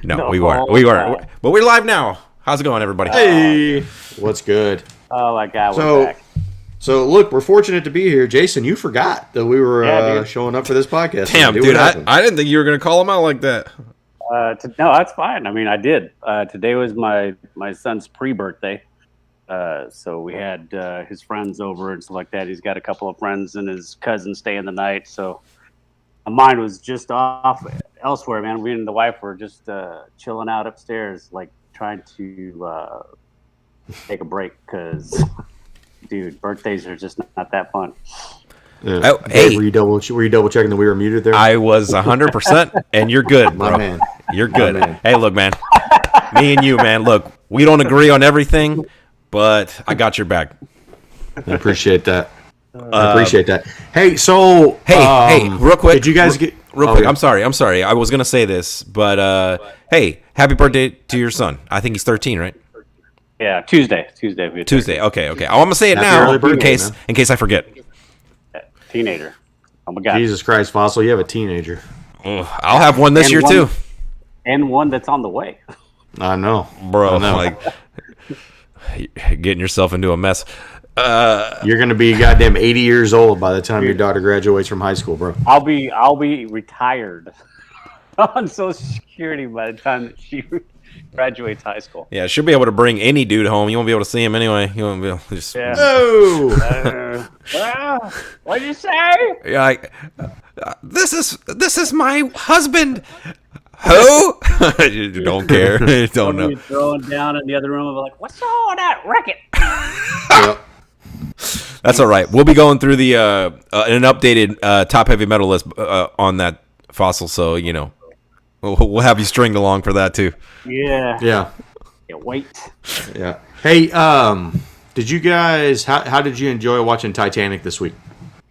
No, we weren't. But we're live now. How's it going, everybody? Hey, what's good? Oh my God, we're back. So look, we're fortunate to be here. Jason, you forgot that we were showing up for this podcast. Damn, dude, I didn't think you were going to call him out like that. No, that's fine. I mean, I did. Today was my son's pre-birthday. So we had his friends over and stuff like that. He's got a couple of friends and his cousin staying the night. So my mind was just off elsewhere, man. Me and the wife were just chilling out upstairs, like trying to take a break because, dude, birthdays are just not that fun. Yeah. Oh, hey, were you double checking that we were muted there? I was 100%, and you're good, bro. My man. You're good. Man. Hey, look, man. Me and you, man. Look, we don't agree on everything, but I got your back. I appreciate that. Hey, so hey, real quick. Did you guys get real quick? Yeah. I'm sorry. I was gonna say this, but hey, happy birthday to your son. I think he's 13, right? Yeah, Tuesday. Okay. I'm gonna say it now in case I forget. Teenager. Oh my God. Jesus Christ, Fossil, you have a teenager. I'll have one this year too. And one that's on the way. I know. Bro, like getting yourself into a mess. You're gonna be goddamn 80 years old by the time your daughter graduates from high school, bro. I'll be retired on Social Security by the time that she graduates high school. Yeah, she'll be able to bring any dude home. You won't be able to see him anyway. You won't be able to just... Yeah. No. What'd you say? Yeah, this is my husband. Who? You don't care. You don't know. Throwing down in the other room and be like, what's all that racket? Yep. That's all right. We'll be going through the an updated top heavy metal list on that, Fossil. So you know, we'll have you stringed along for that too. Yeah. Can't wait. Yeah. Hey, did you guys? How did you enjoy watching Titanic this week?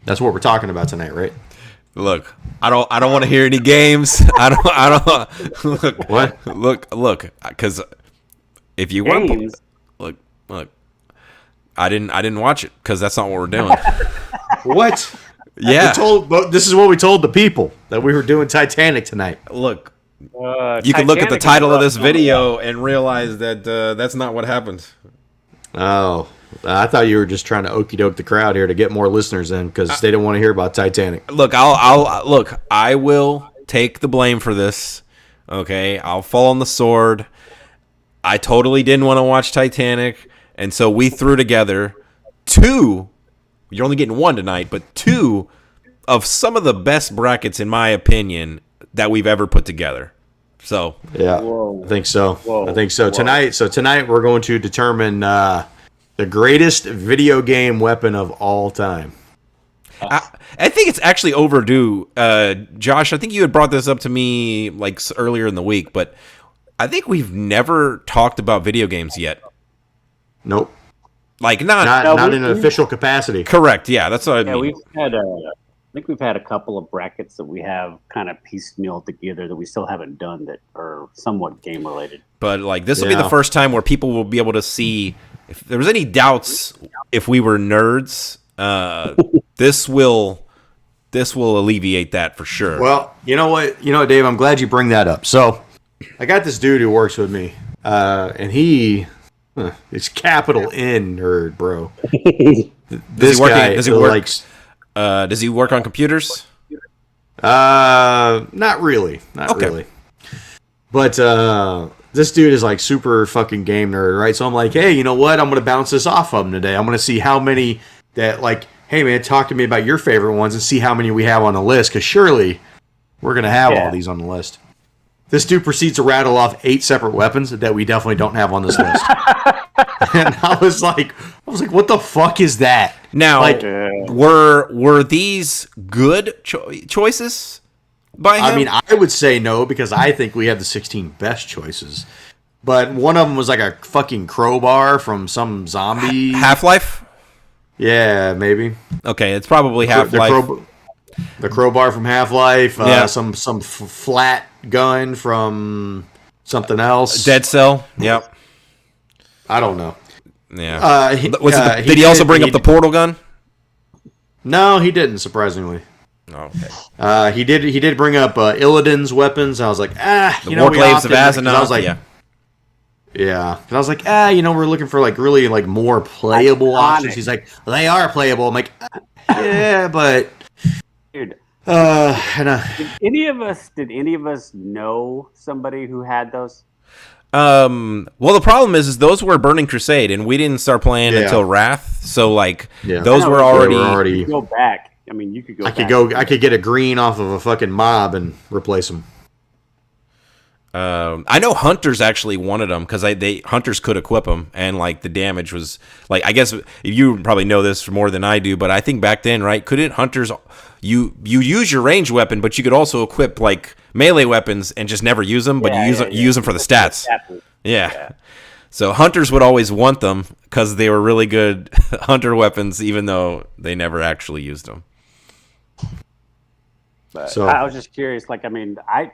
That's what we're talking about tonight, right? Look, I don't want to hear any games. I don't. Look, what? Look, because if you want, look. I didn't watch it because that's not what we're doing. What? Yeah. This is what we told the people, that we were doing Titanic tonight. Look, you can look at the title of this video and realize that that's not what happened. Oh, I thought you were just trying to okie doke the crowd here to get more listeners in because they didn't want to hear about Titanic. Look, I will take the blame for this. Okay, I'll fall on the sword. I totally didn't want to watch Titanic. And so we threw together two, you're only getting one tonight, but two of some of the best brackets, in my opinion, that we've ever put together. So yeah, I think so. Tonight we're going to determine the greatest video game weapon of all time. I think it's actually overdue. Josh, I think you had brought this up to me like earlier in the week, but I think we've never talked about video games yet. Nope. Like not in an official capacity. Correct. Yeah, that's what I mean. We've had I think we've had a couple of brackets that we have kind of piecemeal together that we still haven't done that are somewhat game related. But like this will be the first time where people will be able to see if there was any doubts if we were nerds. This will alleviate that for sure. Well, you know what, Dave, I'm glad you bring that up. So I got this dude who works with me, and he. It's capital N nerd, bro. Does he work on computers? Not really. Not really. But this dude is like super fucking game nerd, right? So I'm like, hey, you know what? I'm gonna bounce this off of him today. I'm gonna see how many that like, hey man, talk to me about your favorite ones and see how many we have on the list, because surely we're gonna have all these on the list. This dude proceeds to rattle off 8 separate weapons that we definitely don't have on this list. And I was like, what the fuck is that? Now, like, were these good choices by him? I mean, I would say no, because I think we have the 16 best choices. But one of them was like a fucking crowbar from some zombie. Half-Life? Yeah, maybe. Okay, it's probably Half-Life. The crowbar from Half-Life, some flat gun from something else. Dead Cell, yep. I don't know. Yeah. Did he also bring up the portal gun? No, he didn't, surprisingly. Okay. He did bring up Illidan's weapons. I was like, The Warclaves of Azeroth. I was like, yeah. And I was like, we're looking for like really like more playable options. He's like, they are playable. I'm like, yeah, but dude. Did any of us know somebody who had those? Well, the problem is those were Burning Crusade, and we didn't start playing until Wrath. So like those were already. You go back. I mean, you could go. I could get a green off of a fucking mob and replace them. I know Hunters actually wanted them because Hunters could equip them, and like the damage was like, I guess you probably know this more than I do, but I think back then, right? Couldn't Hunters you use your ranged weapon, but you could also equip like melee weapons and just never use them, but you use them for the stats. Yeah. So Hunters would always want them because they were really good hunter weapons, even though they never actually used them. But so I was just curious. Like, I mean, I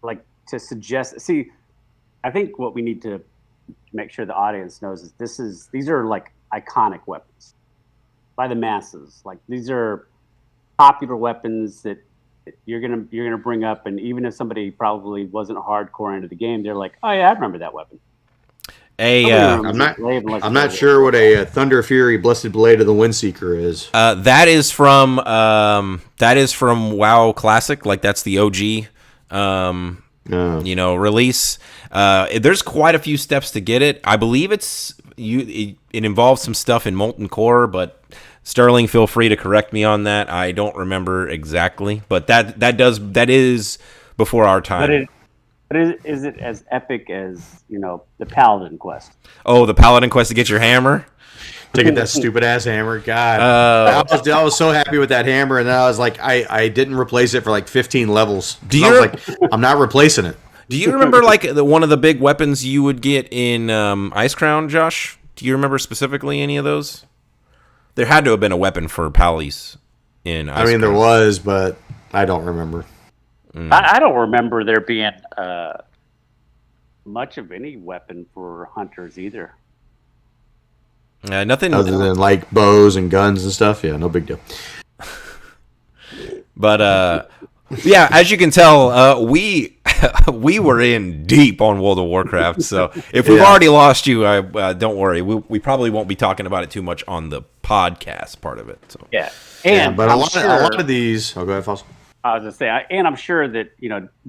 like to suggest. See, I think what we need to make sure the audience knows is these are like iconic weapons by the masses. Like these are popular weapons that you're gonna bring up, and even if somebody probably wasn't hardcore into the game, they're like, oh yeah, I remember that weapon. I'm not sure what a Thunder Fury Blessed Blade of the Windseeker is. That is from WoW Classic. Like that's the OG, release. There's quite a few steps to get it. I believe it involves some stuff in Molten Core, but Sterling, feel free to correct me on that. I don't remember exactly, but that is before our time. But is it as epic as, the Paladin quest? Oh, the Paladin quest to get your hammer? To get that stupid ass hammer? God. I was so happy with that hammer, and then I was like, I didn't replace it for like 15 levels. I'm not replacing it. Do you remember like one of the big weapons you would get in Ice Crown, Josh? Do you remember specifically any of those? There had to have been a weapon for Pallies in Ice Crown. There was, but I don't remember. I don't remember there being much of any weapon for hunters either. Nothing other than like bows and guns and stuff. Yeah, no big deal. But yeah, as you can tell, we were in deep on World of Warcraft. So if we've already lost you, don't worry. We probably won't be talking about it too much on the podcast part of it. So yeah, but a lot of these. Oh, go ahead, Fossil. I was going to say, and I'm sure that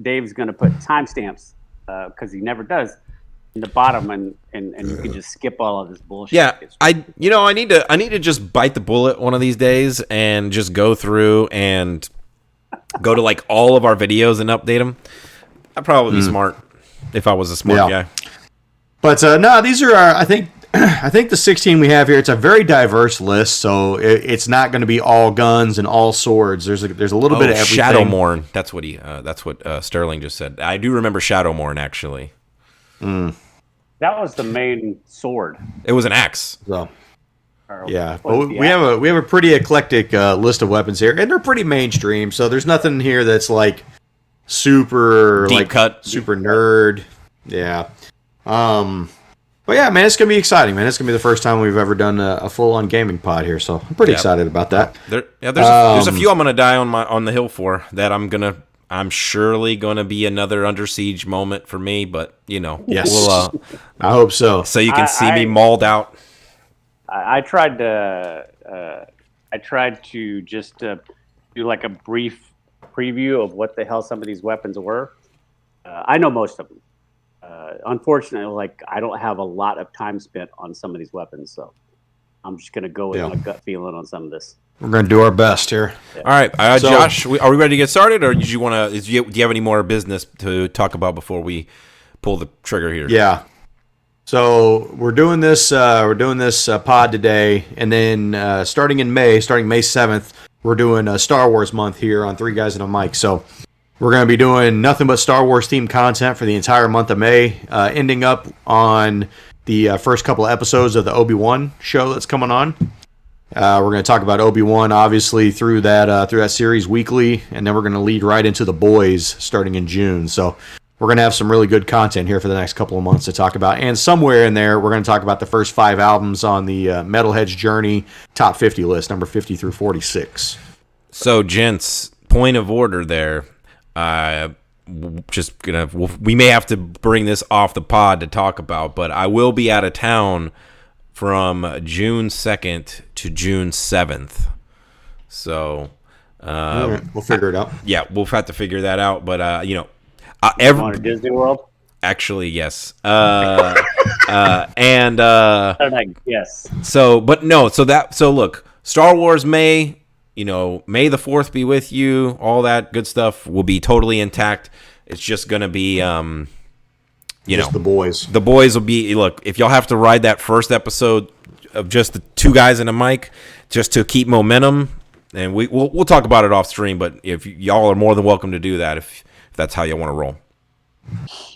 Dave's going to put timestamps because he never does in the bottom, and you can just skip all of this bullshit. Yeah, I need to just bite the bullet one of these days and just go through and go to like all of our videos and update them. I'd probably be smart if I was a smart guy. But no, these are I think the 16 we have here, it's a very diverse list, so it's not going to be all guns and all swords. There's a little bit of everything. Shadowmourne. That's what Sterling just said. I do remember Shadowmourne actually. That was the main sword. It was an axe. So, yeah, but we have a pretty eclectic list of weapons here, and they're pretty mainstream. So there's nothing here that's like super deep cut, super nerd. Yeah. But yeah, man, it's going to be exciting, man. It's going to be the first time we've ever done a full-on gaming pod here, so I'm pretty excited about that. There's a few I'm going to die on the hill for that I'm surely going to be another Under Siege moment for me, but, yes. I hope so. So you can see me mauled out. I tried to just do like a brief preview of what the hell some of these weapons were. I know most of them. Unfortunately, I don't have a lot of time spent on some of these weapons, so I'm just going to go with my gut feeling on some of this. We're going to do our best here. Yeah. All right, Josh, are we ready to get started, or do you have any more business to talk about before we pull the trigger here? Yeah. So we're doing this pod today, and then starting May 7th, we're doing a Star Wars month here on Three Guys and a Mic. So we're going to be doing nothing but Star Wars themed content for the entire month of May, ending up on the first couple of episodes of the Obi-Wan show that's coming on. We're going to talk about Obi-Wan, obviously, through that series weekly, and then we're going to lead right into The Boys starting in June. So we're going to have some really good content here for the next couple of months to talk about. And somewhere in there, we're going to talk about the first 5 albums on the Metalhead's Journey Top 50 list, number 50 through 46. So, gents, point of order there. We may have to bring this off the pod to talk about, but I will be out of town from June 2nd to June 7th. So, right, we'll figure it out. Yeah, we'll have to figure that out. But Going to Disney World? Actually, yes. Yes. So look, Star Wars May the 4th be with you. All that good stuff will be totally intact. It's just gonna be, just the boys. The boys will be. Look, if y'all have to ride that first episode of just the two guys and a mic, just to keep momentum, and we'll talk about it off stream. But if y'all are more than welcome to do that, if that's how you want to roll.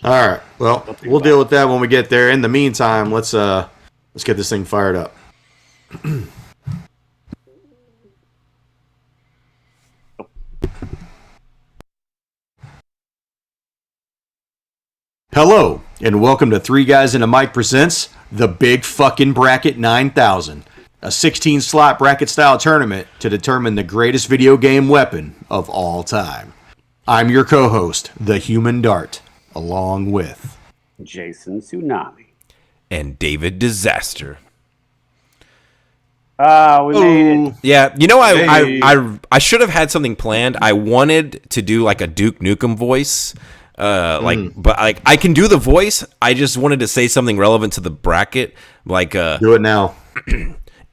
All right. Well, we'll deal with that when we get there. In the meantime, let's get this thing fired up. Hello, and welcome to Three Guys and a Mic presents the Big Fucking Bracket 9000, a 16-slot bracket-style tournament to determine the greatest video game weapon of all time. I'm your co-host, the Human Dart, along with Jason Tsunami and David Disaster. We made it. Yeah, I should have had something planned. I wanted to do like a Duke Nukem voice, but I can do the voice. I just wanted to say something relevant to the bracket, like do it now.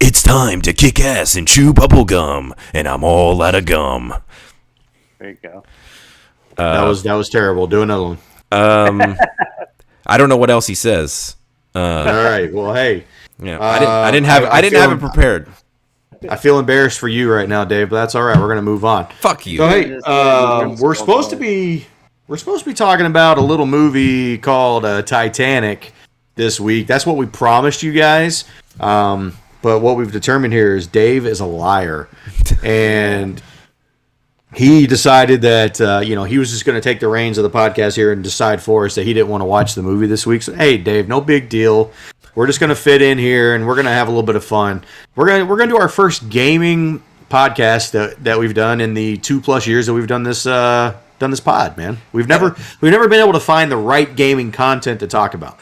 It's time to kick ass and chew bubble gum, and I'm all out of gum. There you go. That was terrible. Do another one. I don't know what else he says. All right. Well, hey. Yeah, I didn't have it prepared. I feel embarrassed for you right now, Dave, but that's all right. We're gonna move on. Fuck you. So hey, we're supposed to be talking about a little movie called Titanic this week. That's what we promised you guys. But what we've determined here is Dave is a liar, and he decided that he was just going to take the reins of the podcast here and decide for us that he didn't want to watch the movie this week. So hey, Dave, no big deal. We're just going to fit in here and we're going to have a little bit of fun. We're going to do our first gaming podcast that we've done in the 2+ years that we've done this pod, man. We've never been able to find the right gaming content to talk about.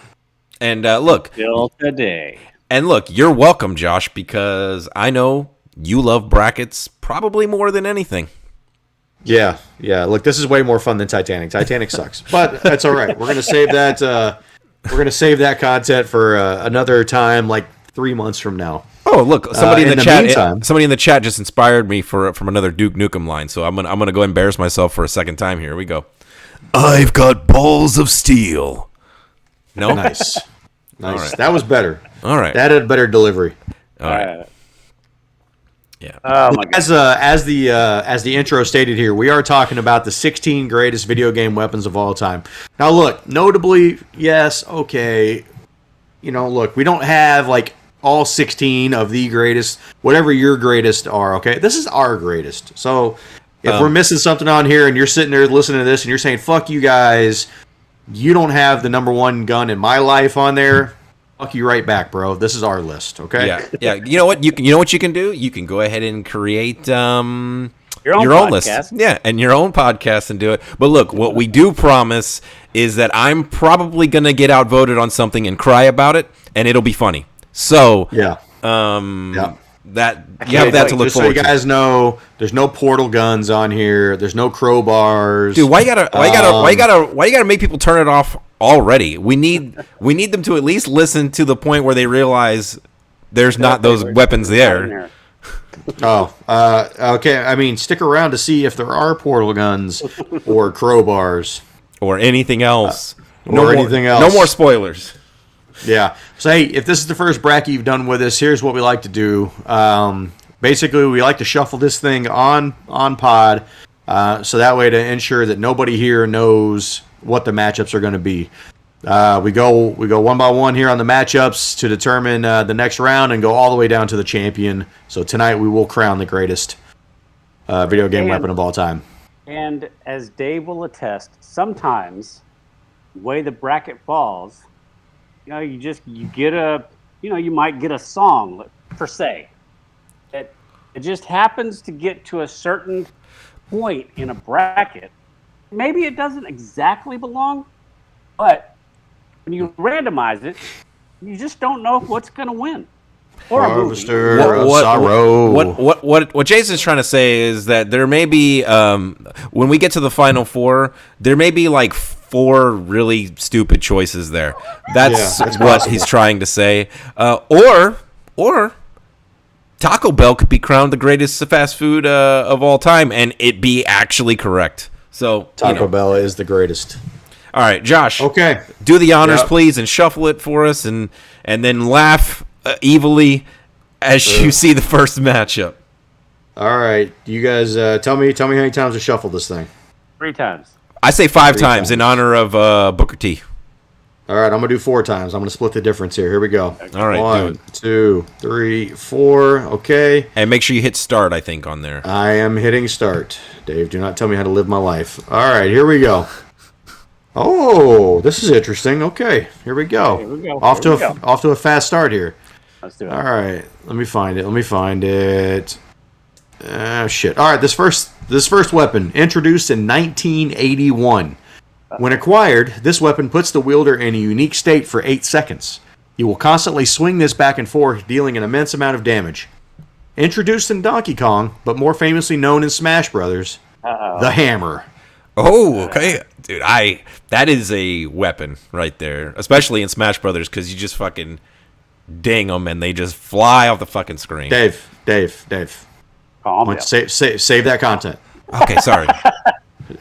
And look, till today. And look, you're welcome, Josh, because I know you love brackets probably more than anything. Yeah. Look, this is way more fun than Titanic. Titanic sucks, but that's all right. We're gonna save that. We're gonna save that content for another time, like 3 months from now. Oh, look! Somebody in the chat just inspired me from another Duke Nukem line. So I'm gonna go embarrass myself for a second time. Here we go. I've got balls of steel. No, nice. Right. That was better. All right, that had better delivery. All right. Yeah. Oh my God. As the intro stated here, we are talking about the 16 greatest video game weapons of all time. Now, look, notably, yes, okay. Look, we don't have like all 16 of the greatest, whatever your greatest are. Okay, this is our greatest. So if we're missing something on here, and you're sitting there listening to this, and you're saying, "Fuck you guys," you don't have the number one gun in my life on there. Fuck you right back, bro. This is our list, okay? Yeah. You know what? You know what you can do? You can go ahead and create your own list. podcast. Yeah, and your own podcast and do it. But look, what we do promise is that I'm probably gonna get outvoted on something and cry about it, and it'll be funny. So that you have that to look forward to. So you guys know, there's no portal guns on here. There's no crowbars. Dude, why you gotta make people turn it off already? We need them to at least listen to the point where they realize there's not those weapons there. Okay. I mean, stick around to see if there are portal guns or crowbars or anything else. No more spoilers. Yeah. So, hey, if this is the first bracket you've done with us, here's what we like to do. Basically, we like to shuffle this thing on pod, so that way to ensure that nobody here knows what the matchups are going to be. We go one by one here on the matchups to determine the next round and go all the way down to the champion. So tonight we will crown the greatest video game weapon of all time. And as Dave will attest, sometimes the way the bracket falls, you might get a song per se that It just happens to get to a certain point in a bracket. Maybe it doesn't exactly belong, but when you randomize it, you just don't know what's going to win. Or a movie. Harvester of Sorrow. What Jason's trying to say is that there may be, when we get to the final four, there may be like 4 really stupid choices there. That's what possible. he's trying to say. Or Taco Bell could be crowned the greatest fast food of all time, and it be actually correct. So Taco Bell is the greatest. All right, Josh. Okay. Do the honors, Yep. please, and shuffle it for us, and then laugh evilly as you see the first matchup. All right. You guys tell me how many times I shuffled this thing. 3 times. I say 5 times in honor of Booker T. All right, I'm going to do 4 times. I'm going to split the difference here. Here we go. All right, do 1, it. 2, 3, 4. Okay. And make sure you hit start, I think, on there. I am hitting start. Dave, do not tell me how to live my life. All right, here we go. Oh, this is interesting. Okay, here we go. Here we go. Off Here to we off to a fast start here. Let's do it. All right, let me find it. Shit. All right, this first weapon introduced in 1981. When acquired, this weapon puts the wielder in a unique state for 8 seconds. You will constantly swing this back and forth, dealing an immense amount of damage. Introduced in Donkey Kong, but more famously known in Smash Brothers, the hammer. Oh, okay. Dude, that is a weapon right there, especially in Smash Brothers, because you just fucking ding them and they just fly off the fucking screen. Dave. Calm down. Save that content. Okay, sorry.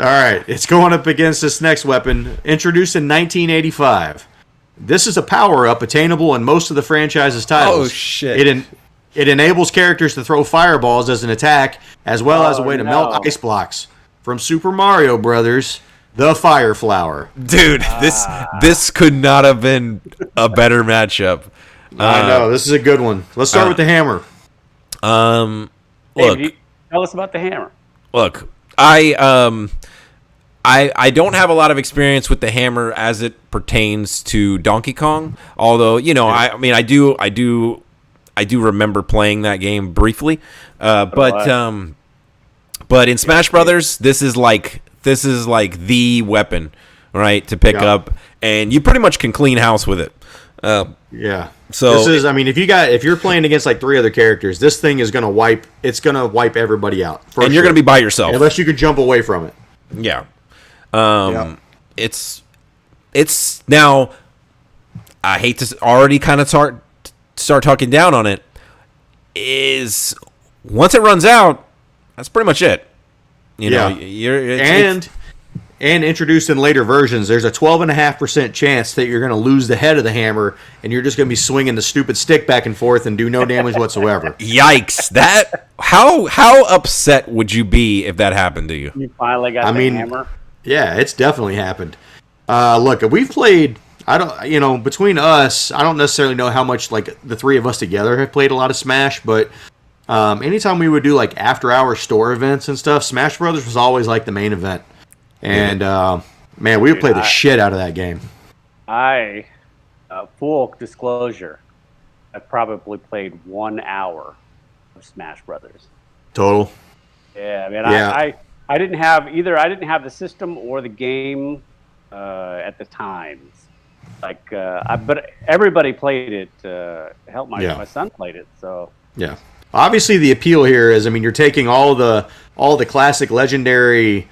All right, it's going up against this next weapon, introduced in 1985. This is a power-up attainable in most of the franchise's titles. Oh, shit. It enables characters to throw fireballs as an attack, as well as a way to melt ice blocks. From Super Mario Brothers, the Fire Flower. Dude, this could not have been a better matchup. I know, this is a good one. Let's start with the hammer. Look, Tell us about the hammer. Look, I don't have a lot of experience with the hammer as it pertains to Donkey Kong. Although, I do remember playing that game briefly. But in Smash Brothers, this is like the weapon, right, to pick up, and you pretty much can clean house with it. Yeah. So this is, if you're playing against like 3 other characters, this thing is gonna wipe everybody out. And you're gonna be by yourself unless you can jump away from it. Yeah. It's now. I hate to already kind of start talking down on it. Is once it runs out, that's pretty much it. And introduced in later versions, there's a 12.5% chance that you're going to lose the head of the hammer, and you're just going to be swinging the stupid stick back and forth and do no damage whatsoever. Yikes! How upset would you be if that happened to you? You finally got the hammer. Yeah, it's definitely happened. Look, we've played. Between us, I don't necessarily know how much like the 3 of us together have played a lot of Smash, but anytime we would do like after-hour store events and stuff, Smash Brothers was always like the main event. And, man, we would play the shit out of that game. Full disclosure, I probably played 1 hour of Smash Brothers. Total? Yeah, I didn't have the system or the game at the time. But everybody played it. Help my son played it, so. Yeah. Obviously, the appeal here is, you're taking all the classic legendary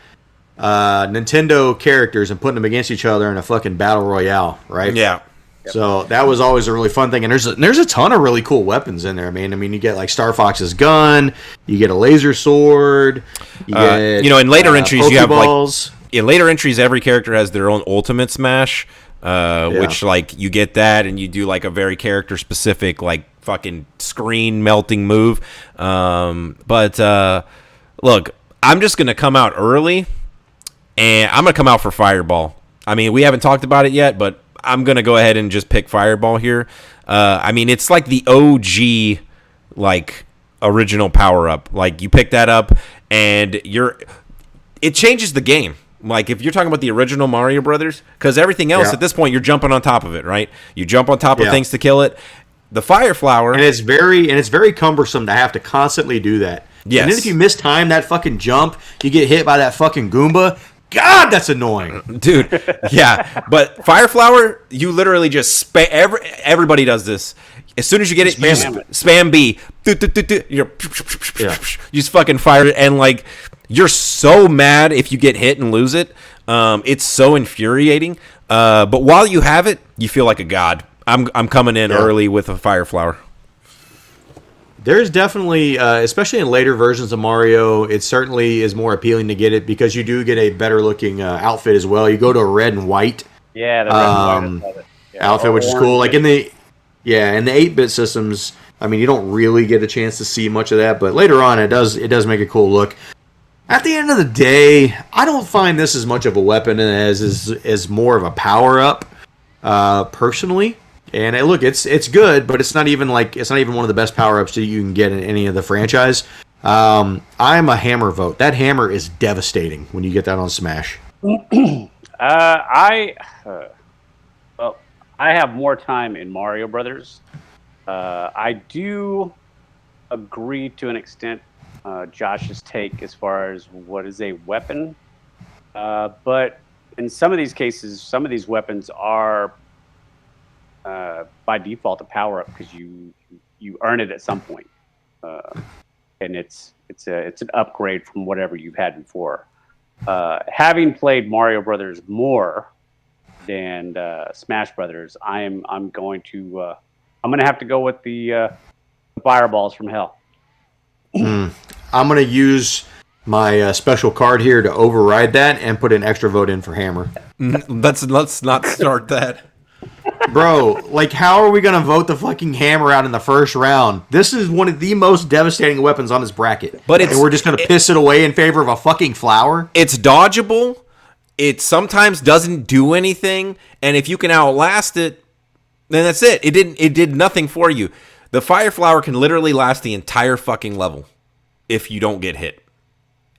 Nintendo characters and putting them against each other in a fucking battle royale, right? Yeah. So that was always a really fun thing, and there's a ton of really cool weapons in there. You get like Star Fox's gun, you get a laser sword, you get in later entries Pokeballs. you have like in later entries every character has their own ultimate smash, which like you get that and you do like a very character specific like fucking screen melting move. But look, I'm just gonna come out early. And I'm going to come out for Fireball. We haven't talked about it yet, but I'm going to go ahead and just pick Fireball here. It's like the OG, like, original power-up. Like, you pick that up, and it changes the game. Like, if you're talking about the original Mario Brothers, because everything else at this point, you're jumping on top of it, right? You jump on top of things to kill it. The fire flower, and it's very cumbersome to have to constantly do that. Yes. And then if you miss-time that fucking jump, you get hit by that fucking Goomba. God, that's annoying. dude. Yeah, but fire flower, you literally just spam. Everybody does this. As soon as you get it, you spam B. You just fucking fire it, and like you're so mad if you get hit and lose it. It's so infuriating. But while you have it, you feel like a god. I'm coming in early with a fire flower. There's definitely, especially in later versions of Mario, it certainly is more appealing to get it because you do get a better looking outfit as well. You go to a red and white, the red and white outfit, which is cool. Like in the 8-bit systems, I mean, you don't really get a chance to see much of that, but later on, it does make a cool look. At the end of the day, I don't find this as much of a weapon as more of a power up, personally. And look, it's good, but it's not even one of the best power ups that you can get in any of the franchise. I'm a hammer vote. That hammer is devastating when you get that on Smash. I have more time in Mario Brothers. I do agree to an extent Josh's take as far as what is a weapon, but in some of these cases, some of these weapons are by default a power up because you earn it at some point, and it's an upgrade from whatever you've had before. Having played Mario Brothers more than Smash Brothers, I'm going to have to go with the fireballs from hell. I'm going to use my special card here to override that and put an extra vote in for hammer. Let's not start that. Bro, like, how are we going to vote the fucking hammer out in the first round? This is one of the most devastating weapons on this bracket. And we're just going to piss it away in favor of a fucking flower? It's dodgeable. It sometimes doesn't do anything. And if you can outlast it, then that's it. It did nothing for you. The fire flower can literally last the entire fucking level if you don't get hit.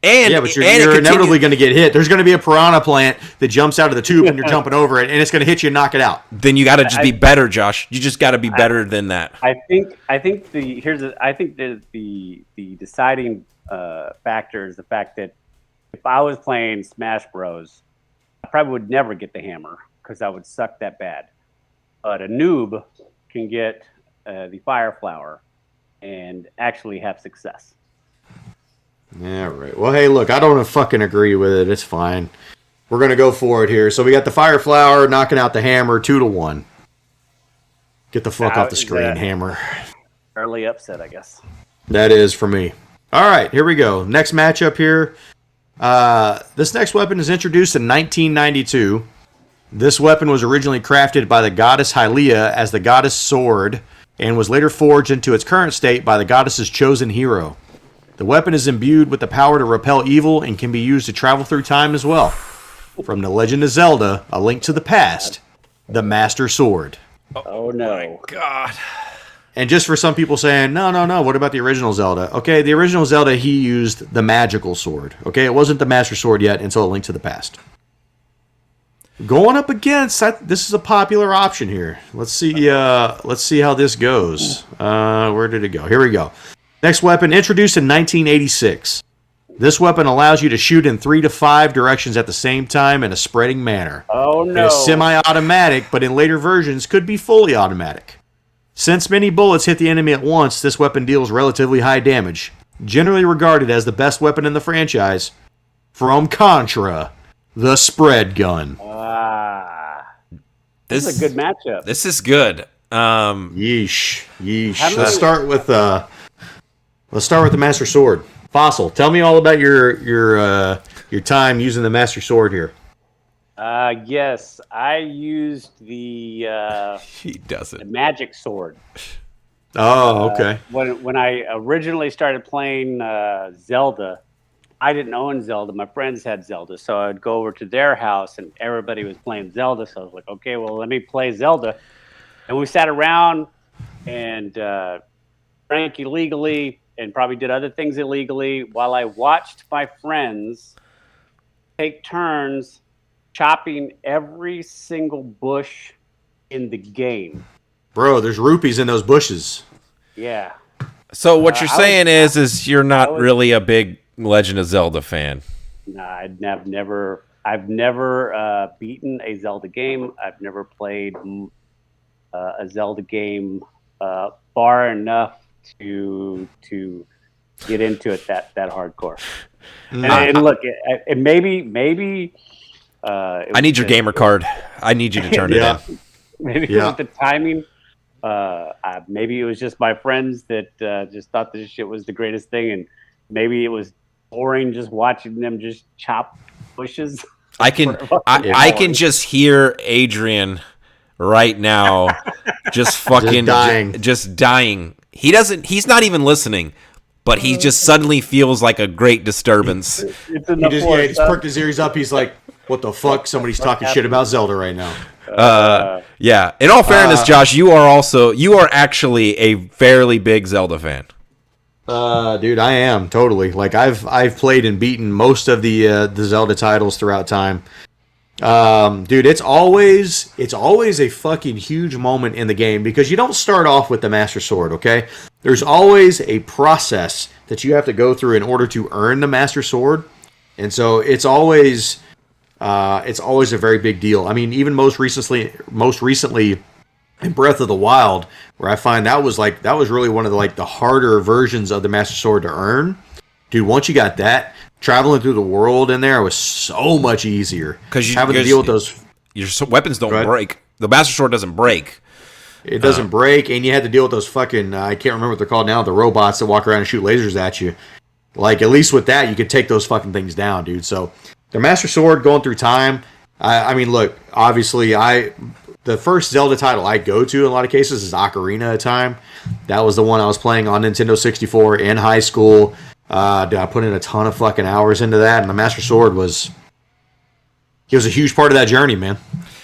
And yeah, but you're inevitably going to get hit. There's going to be a piranha plant that jumps out of the tube when you're jumping over it, and it's going to hit you and knock it out. Then you got to just be better, Josh. You just got to be better than that. I think the deciding factor is the fact that if I was playing Smash Bros, I probably would never get the hammer because I would suck that bad. But a noob can get the fire flower and actually have success. Yeah, right. Well, hey, look, I don't fucking agree with it. It's fine. We're going to go for it here. So we got the fire flower knocking out the hammer 2-1. Get the fuck off the screen, hammer. Early upset, I guess. That is for me. All right, here we go. Next matchup here. This next weapon is introduced in 1992. This weapon was originally crafted by the goddess Hylia as the goddess sword and was later forged into its current state by the goddess's chosen hero. The weapon is imbued with the power to repel evil and can be used to travel through time as well. From The Legend of Zelda, A Link to the Past, the Master Sword. Oh no. My God. And just for some people saying, no, what about the original Zelda? Okay, the original Zelda, he used the magical sword. Okay, it wasn't the Master Sword yet until A Link to the Past. Going up against, this is a popular option here. Let's see how this goes. Where did it go? Here we go. Next weapon, introduced in 1986. This weapon allows you to shoot in 3 to 5 directions at the same time in a spreading manner. Oh no! It is semi-automatic, but in later versions could be fully automatic. Since many bullets hit the enemy at once, this weapon deals relatively high damage. Generally regarded as the best weapon in the franchise. From Contra, the spread gun. This is a good matchup. This is good. Yeesh. Let's start with the Master Sword. Fossil, tell me all about your time using the Master Sword here. Yes, I used the magic sword. Oh, okay. When I originally started playing Zelda, I didn't own Zelda. My friends had Zelda, so I'd go over to their house, and everybody was playing Zelda. So I was like, okay, well, let me play Zelda. And we sat around and drank illegally and probably did other things illegally while I watched my friends take turns chopping every single bush in the game Bro, there's rupees in those bushes. Yeah. So what you're saying is you're not really a big Legend of Zelda fan. No, I've never beaten a Zelda game. I've never played a Zelda game far enough to get into it that hardcore. And look, it maybe. I need your gamer card. I need you to turn it in. Maybe it was the timing. Maybe it was just my friends that just thought this shit was the greatest thing, and maybe it was boring just watching them just chop bushes. I can just hear Adrian right now, just fucking just dying. He's not even listening, but he just suddenly feels like a great disturbance. He just perked his ears up. He's like, "What the fuck? Somebody's talking shit about Zelda right now." Yeah. In all fairness, Josh, you are actually a fairly big Zelda fan. Dude, I am totally. Like I've played and beaten most of the Zelda titles throughout time. Dude, it's always a fucking huge moment in the game because you don't start off with the Master Sword, okay? There's always a process that you have to go through in order to earn the Master Sword, and so it's always a very big deal. I mean, even most recently in Breath of the Wild, where I find that was really one of the harder versions of the Master Sword to earn. Dude, once you got that, traveling through the world in there was so much easier. Because having to deal with those, your weapons don't break. The Master Sword doesn't break. It doesn't break, and you had to deal with those fucking I can't remember what they're called now. The robots that walk around and shoot lasers at you. Like at least with that, you could take those fucking things down, dude. So the Master Sword going through time. I mean, look, obviously, the first Zelda title I go to in a lot of cases is Ocarina of Time. That was the one I was playing on Nintendo 64 in high school. I put in a ton of fucking hours into that, and the Master Sword was a huge part of that journey, man.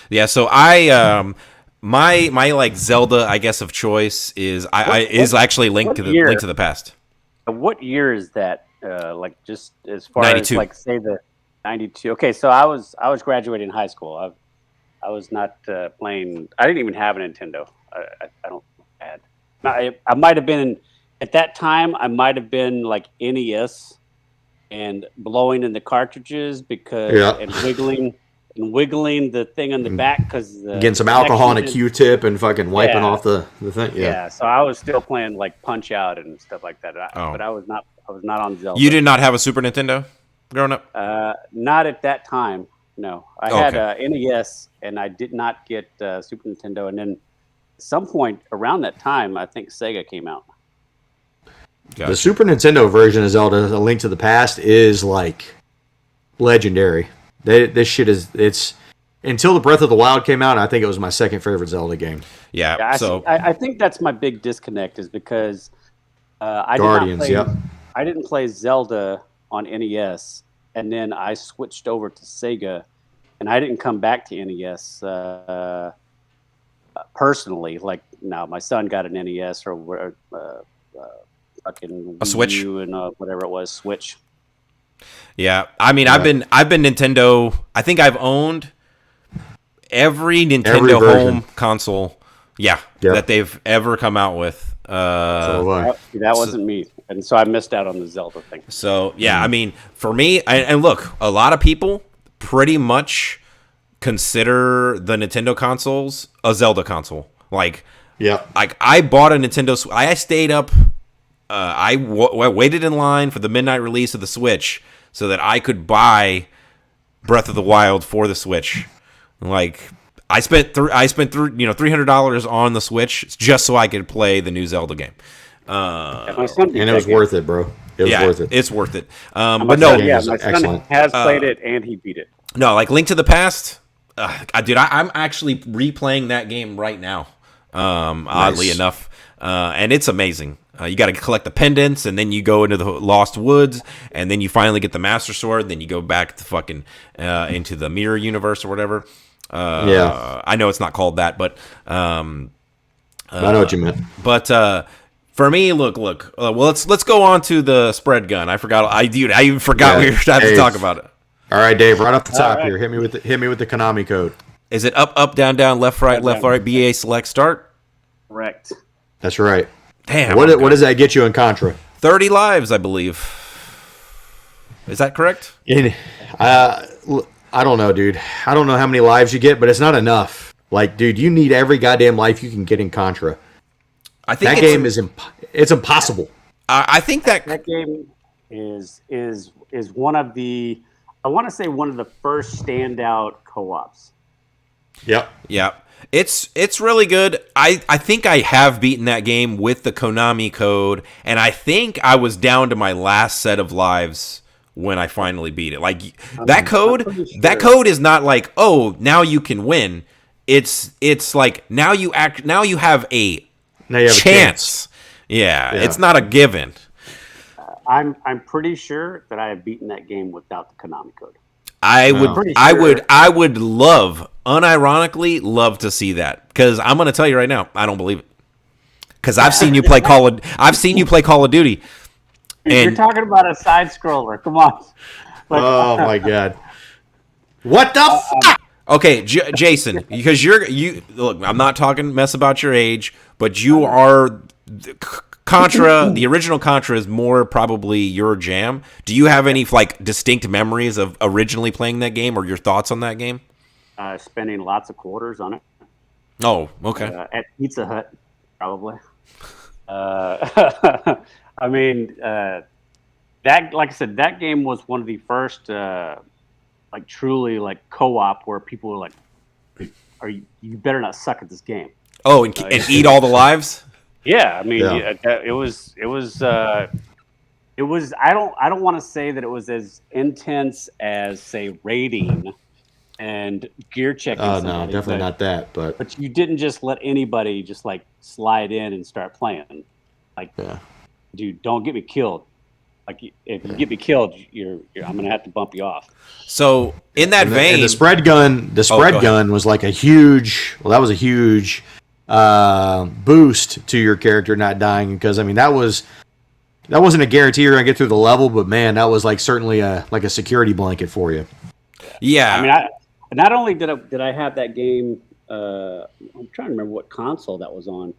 Yeah, so I my like Zelda, I guess, of choice is is actually Link to the Past. What year is that? Like just as far 92. as like say the 92. Okay, so I was graduating high school. I was not playing. I didn't even have a Nintendo. I don't had. I might have been at that time. I might have been like NES and blowing in the cartridges and wiggling the thing on the back because getting some alcohol and a Q-tip and fucking wiping off the thing. Yeah. So I was still playing like Punch Out and stuff like that. But I was not on Zelda. You did not have a Super Nintendo growing up? Not at that time. No, I had NES, and I did not get Super Nintendo. And then at some point around that time, I think Sega came out. Gotcha. The Super Nintendo version of Zelda: A Link to the Past is like legendary. This shit it's until the Breath of the Wild came out. I think it was my second favorite Zelda game. Yeah. So I think that's my big disconnect is because I didn't play Zelda on NES. And then I switched over to Sega, and I didn't come back to NES personally. Like now, my son got an NES or fucking a Switch and whatever it was, Switch. Yeah, I mean, I've been Nintendo. I think I've owned every Nintendo home console. That they've ever come out with. That wasn't me. And so I missed out on the Zelda thing. So, I mean, for me, and look, a lot of people pretty much consider the Nintendo consoles a Zelda console. Like I bought a Nintendo. I stayed up. I waited in line for the midnight release of the Switch so that I could buy Breath of the Wild for the Switch. Like I spent $300 on the Switch just so I could play the new Zelda game. And it was worth it, bro. It was worth it. It's worth it. But no, my son has played it and he beat it. No, like Link to the Past, dude. I'm actually replaying that game right now. Oddly enough, and it's amazing. You got to collect the pendants, and then you go into the Lost Woods, and then you finally get the Master Sword. Then you go back to fucking into the Mirror Universe or whatever. I know it's not called that, but I know what you meant. But for me, look. Well, let's go on to the spread gun. I forgot. I even forgot we were having to talk about it. All right, Dave. Right off the top here, hit me with the Konami code. Is it up, down, left, right, BA select, start? Correct. That's right. Damn. What does that get you in Contra? 30 lives, I believe. Is that correct? I don't know, dude. I don't know how many lives you get, but it's not enough. Like, dude, you need every goddamn life you can get in Contra. I think that game is it's impossible. I think that game is one of the, I want to say, one of the first standout co-ops. Yep. Yeah. It's really good. I think I have beaten that game with the Konami code, and I think I was down to my last set of lives when I finally beat it. Like that code is not like, oh, now you can win. It's like now you have a chance. Yeah, it's not a given. I'm pretty sure that I have beaten that game without the Konami code. I would unironically love to see that, because I'm going to tell you right now, I don't believe it. Because I've seen you play Call of Duty. And you're talking about a side scroller. Come on. Oh my god. What the fuck? Okay, Jason, because you look, I'm not talking mess about your age, but you are Contra. The original Contra is more probably your jam. Do you have any like distinct memories of originally playing that game, or your thoughts on that game? Spending lots of quarters on it. Oh, okay. At Pizza Hut, probably. I mean, that, like I said, that game was one of the first, like truly like co-op where people were like, you better not suck at this game. Oh, and eat all the lives? Yeah, I mean, it was. I don't want to say that it was as intense as, say, raiding and gear checking. Oh no, definitely not that. But you didn't just let anybody just like slide in and start playing. Like, dude, don't get me killed. Like, if you get me killed, I'm gonna have to bump you off. So in that vein, and the spread gun was like a huge. Well, that was a huge boost to your character not dying, because I mean that wasn't a guarantee you're gonna get through the level, but man, that was like certainly a security blanket for you. Yeah, I mean, not only did I have that game. I'm trying to remember what console that was on,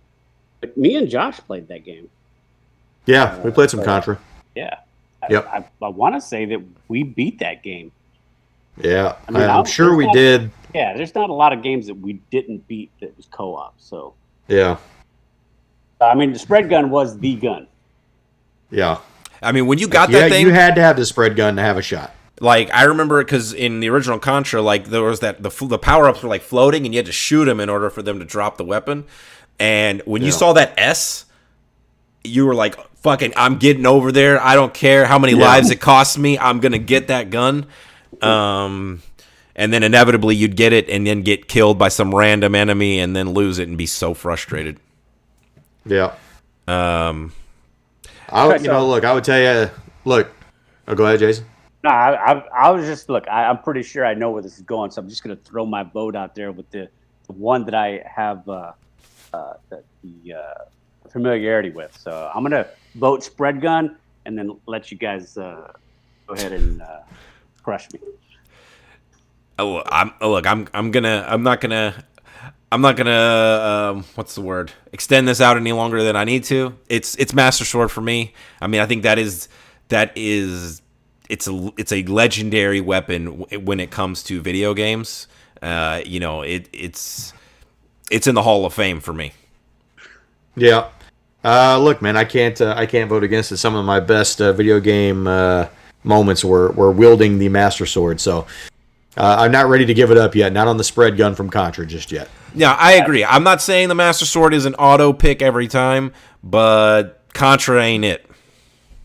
but me and Josh played that game. Yeah, we played some Contra. Yeah. Yep. I want to say that we beat that game. Yeah, I mean, I'm sure we did. Yeah, there's not a lot of games that we didn't beat that was co-op. So yeah, I mean, the spread gun was the gun. Yeah, I mean, when you got that thing, you had to have the spread gun to have a shot. Like, I remember it because in the original Contra, like, there was that the power ups were like floating, and you had to shoot them in order for them to drop the weapon. And when you saw that S, you were like, fucking, I'm getting over there. I don't care how many lives it costs me. I'm going to get that gun. And then inevitably you'd get it and then get killed by some random enemy and then lose it and be so frustrated. Yeah. I would tell you, look. Oh, go ahead, Jason. No, I was just, look, I'm pretty sure I know where this is going, so I'm just going to throw my vote out there with the one that I have the familiarity with. So I'm going to vote spread gun and then let you guys go ahead and crush me. I'm not gonna what's the word? Extend this out any longer than I need to. It's Master Sword for me. I mean, I think it's a legendary weapon when it comes to video games. It's in the Hall of Fame for me. Yeah. Look, man, I can't vote against it. Some of my best video game moments were wielding the Master Sword. So I'm not ready to give it up yet. Not on the spread gun from Contra just yet. Yeah, I agree. I'm not saying the Master Sword is an auto pick every time, but Contra ain't it.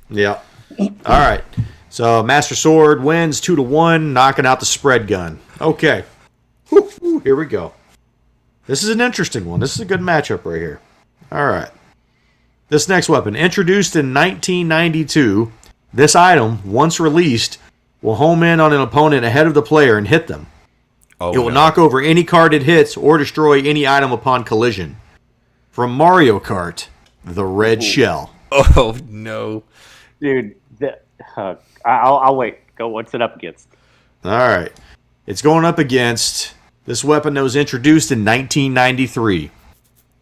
Yeah. All right. So Master Sword wins 2-1, knocking out the spread gun. Okay. Woo, here we go. This is an interesting one. This is a good matchup right here. All right. This next weapon, introduced in 1992, this item, once released, will home in on an opponent ahead of the player and hit them. It will knock over any card it hits or destroy any item upon collision. From Mario Kart, the red shell. Oh, no. Dude, I'll wait. Go. What's it up against? All right. It's going up against this weapon that was introduced in 1993.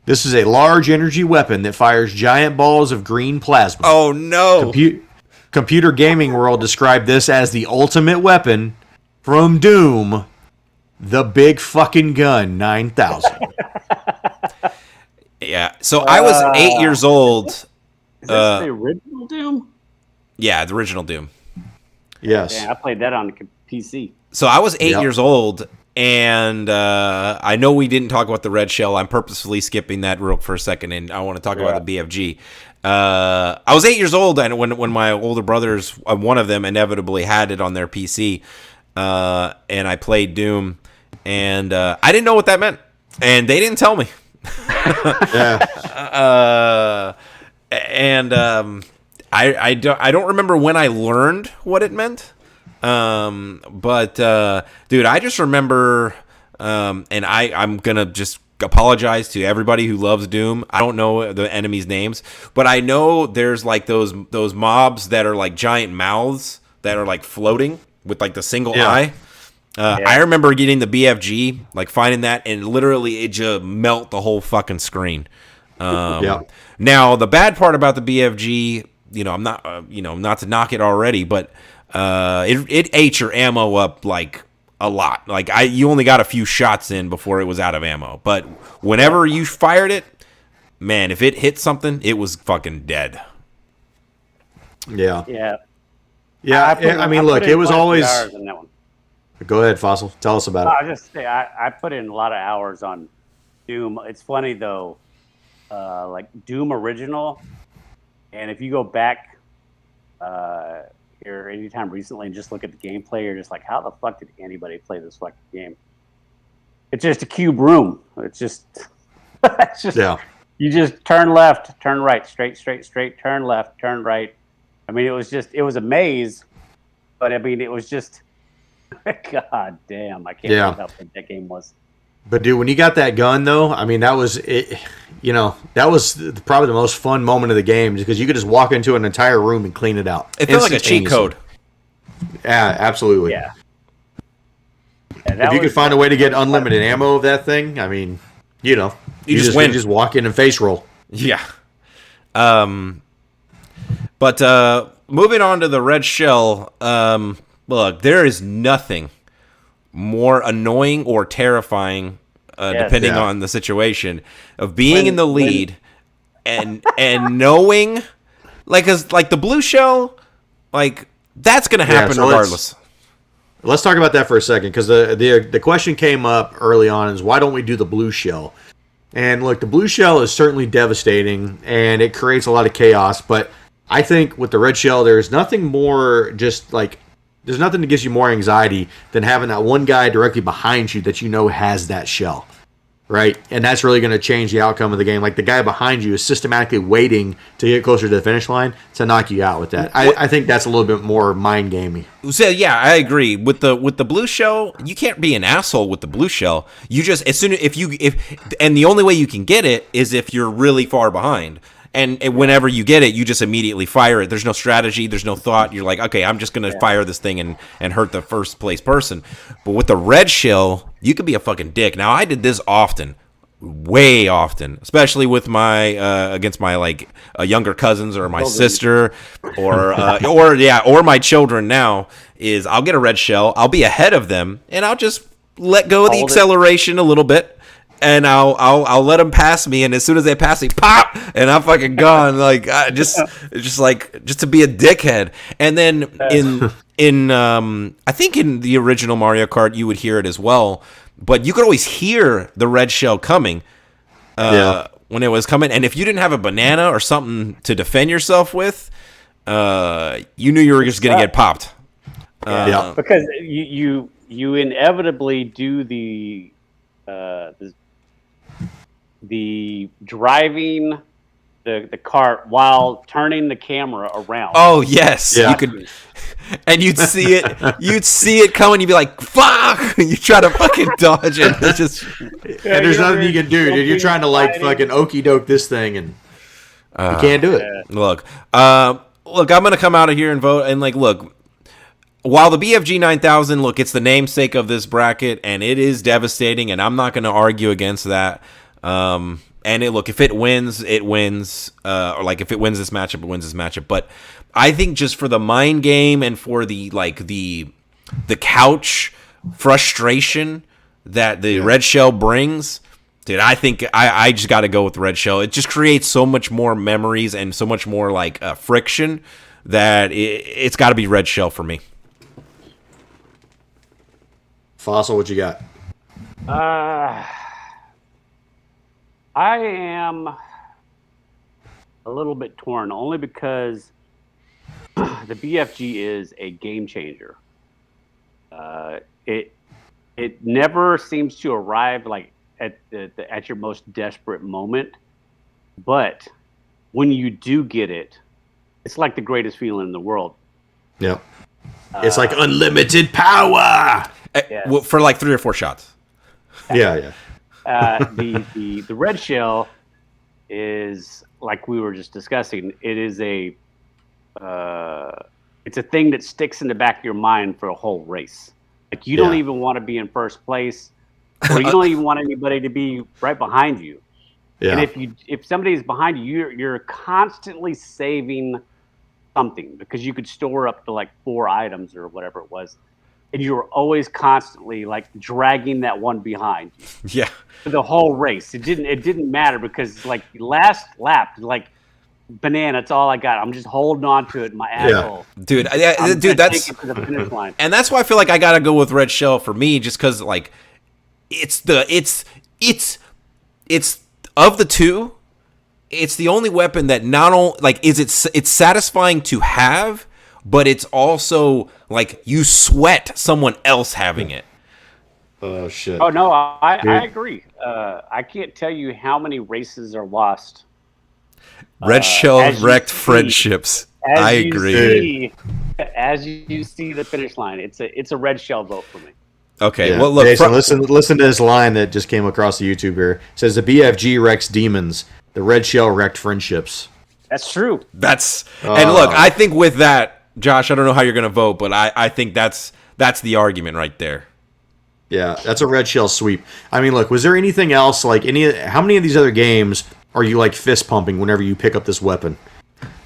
This is a large energy weapon that fires giant balls of green plasma. Oh, no. Computer Gaming World described this as the ultimate weapon from Doom, the big fucking gun 9000. Yeah. So I was 8 years old. Is this the original Doom? Yeah, the original Doom. Yes. Yeah, I played that on the PC. So I was 8 years old, and I know we didn't talk about the red shell. I'm purposefully skipping that real for a second, and I want to talk about the BFG. I was 8 years old, and when my older brothers, one of them inevitably had it on their PC, and I played Doom, and I didn't know what that meant, and they didn't tell me. I don't remember when I learned what it meant. But dude, I just remember, and I'm gonna just apologize to everybody who loves Doom. I don't know the enemies' names, but I know there's like those mobs that are like giant mouths that are like floating with like the single eye. I remember getting the BFG, like finding that, and literally it just melt the whole fucking screen. Now the bad part about the BFG, I'm not, not to knock it already, but it ate your ammo up like a lot. Like you only got a few shots in before it was out of ammo. But whenever you fired it, man, if it hit something, it was fucking dead. Yeah. I mean, look, it was always. In that one. Go ahead, Fossil. Tell us about it. I just say I put in a lot of hours on Doom. It's funny though, like Doom original, and if you go back here anytime recently and just look at the gameplay, you're just like, how the fuck did anybody play this fucking game? It's just a cube room. It's just, you just turn left, turn right, straight, turn left, turn right. I mean, it was a maze, but I mean, it was just, god damn, I can't believe how big that game was. But dude, when you got that gun though, I mean, that was it. That was probably the most fun moment of the game because you could just walk into an entire room and clean it out. It felt like a cheat code. Yeah, absolutely. Yeah. If you could find a way to get unlimited ammo of that thing, I mean, you just win. You just walk in and face roll. Yeah. But moving on to the red shell, look, there is nothing more annoying or terrifying, depending on the situation, of being in the lead and knowing, like the blue shell, like that's gonna happen regardless. Let's talk about that for a second because the question came up early on is why don't we do the blue shell? And look, the blue shell is certainly devastating and it creates a lot of chaos, but I think with the red shell, there's nothing more there's nothing that gives you more anxiety than having that one guy directly behind you that has that shell, right? And that's really going to change the outcome of the game. Like the guy behind you is systematically waiting to get closer to the finish line to knock you out with that. I think that's a little bit more mind gamey. So yeah, I agree with the blue shell. You can't be an asshole with the blue shell. You just and the only way you can get it is if you're really far behind. And whenever you get it, you just immediately fire it. There's no strategy. There's no thought. You're like, okay, I'm just going to fire this thing and hurt the first place person. But with the red shell, you could be a fucking dick. Now, I did this often, way often, especially with my against my younger cousins or my sister or my children. Now is I'll get a red shell. I'll be ahead of them, and I'll just let go of the acceleration a little bit. And I'll let them pass me, and as soon as they pass me, pop, and I'm fucking gone. Just to be a dickhead. And then in I think in the original Mario Kart you would hear it as well, but you could always hear the red shell coming when it was coming. And if you didn't have a banana or something to defend yourself with, you knew you were just gonna get popped. Because you inevitably do the driving the cart while turning the camera around. Oh yes, you could, and you'd see it coming. You'd be like, "Fuck!" You try to fucking dodge it. It's just, and there's nothing you can do, dude. You're trying to fucking okey doke this thing, and you can't do it. Look, I'm gonna come out of here and vote. And look, while the BFG 9000, look, it's the namesake of this bracket, and it is devastating, and I'm not gonna argue against that. And if it wins, it wins. Or like if it wins this matchup, it wins this matchup. But I think just for the mind game and for the couch frustration that the red shell brings, dude, I think I just got to go with the red shell. It just creates so much more memories and so much more like friction that it's got to be red shell for me. Fossil, what you got? I am a little bit torn, only because the BFG is a game changer. It never seems to arrive like at your most desperate moment, but when you do get it, it's like the greatest feeling in the world. Yep. It's like unlimited power. Well, for like 3 or 4 shots. Yeah. The red shell is, like we were just discussing, it is it's a thing that sticks in the back of your mind for a whole race. Like you don't even want to be in first place, or you don't even want anybody to be right behind you. Yeah. And if somebody is behind you, you're constantly saving something, because you could store up to like 4 items or whatever it was, and you were always constantly like dragging that one behind you. Yeah. For the whole race, it didn't matter, because like last lap, like banana, that's all I got. I'm just holding on to it in my asshole. Dude, that's take it to the finish line. And that's why I feel like I gotta go with red shell for me, just because like it's of the two, it's the only weapon that not only like it's satisfying to have, but it's also like you sweat someone else having it. Oh shit! Oh no, I agree. I can't tell you how many races are lost. Red shell wrecked friendships. I agree. As you see the finish line, it's a red shell vote for me. Okay, well look. Jason, listen to this line that just came across the YouTube here. It says the BFG wrecks demons. The red shell wrecked friendships. That's true. And look, I think with that, Josh, I don't know how you're going to vote, but I think that's the argument right there. Yeah, that's a red shell sweep. I mean, look, was there anything else, like how many of these other games are you like fist pumping whenever you pick up this weapon?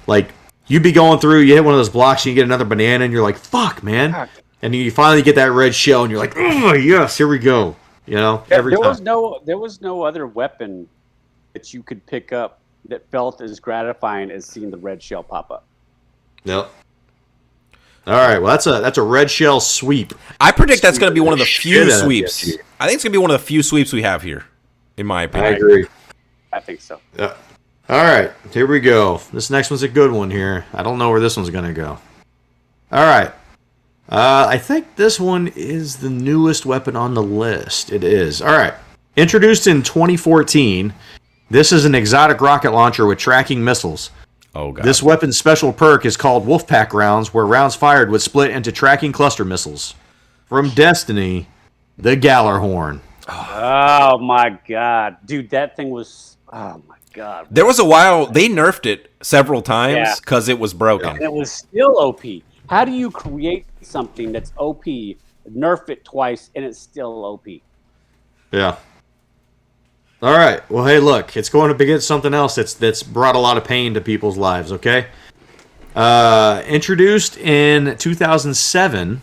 Like, you'd be going through, you hit one of those blocks, and you get another banana, and you're like, fuck, man. And you finally get that red shell, and you're like, oh, yes, here we go. You know, every time. There was no other weapon that you could pick up that felt as gratifying as seeing the red shell pop up. Yep. All right, well, that's a red shell sweep. I predict that's going to be one of the few sweeps. I think it's going to be one of the few sweeps we have here, in my opinion. I agree. I think so. Yeah. All right, here we go. This next one's a good one here. I don't know where this one's going to go. All right. I think this one is the newest weapon on the list. It is. All right. Introduced in 2014, this is an exotic rocket launcher with tracking missiles. Oh, God. This weapon's special perk is called Wolfpack rounds, where rounds fired would split into tracking cluster missiles. From Destiny, the Gallarhorn. Oh, my God. Dude, that thing was... Oh, my God. There was a while, they nerfed it several times because it was broken. And it was still OP. How do you create something that's OP, nerf it twice, and it's still OP? Yeah. All right. Well, hey, look, it's going to be something else that's brought a lot of pain to people's lives, okay? Introduced in 2007,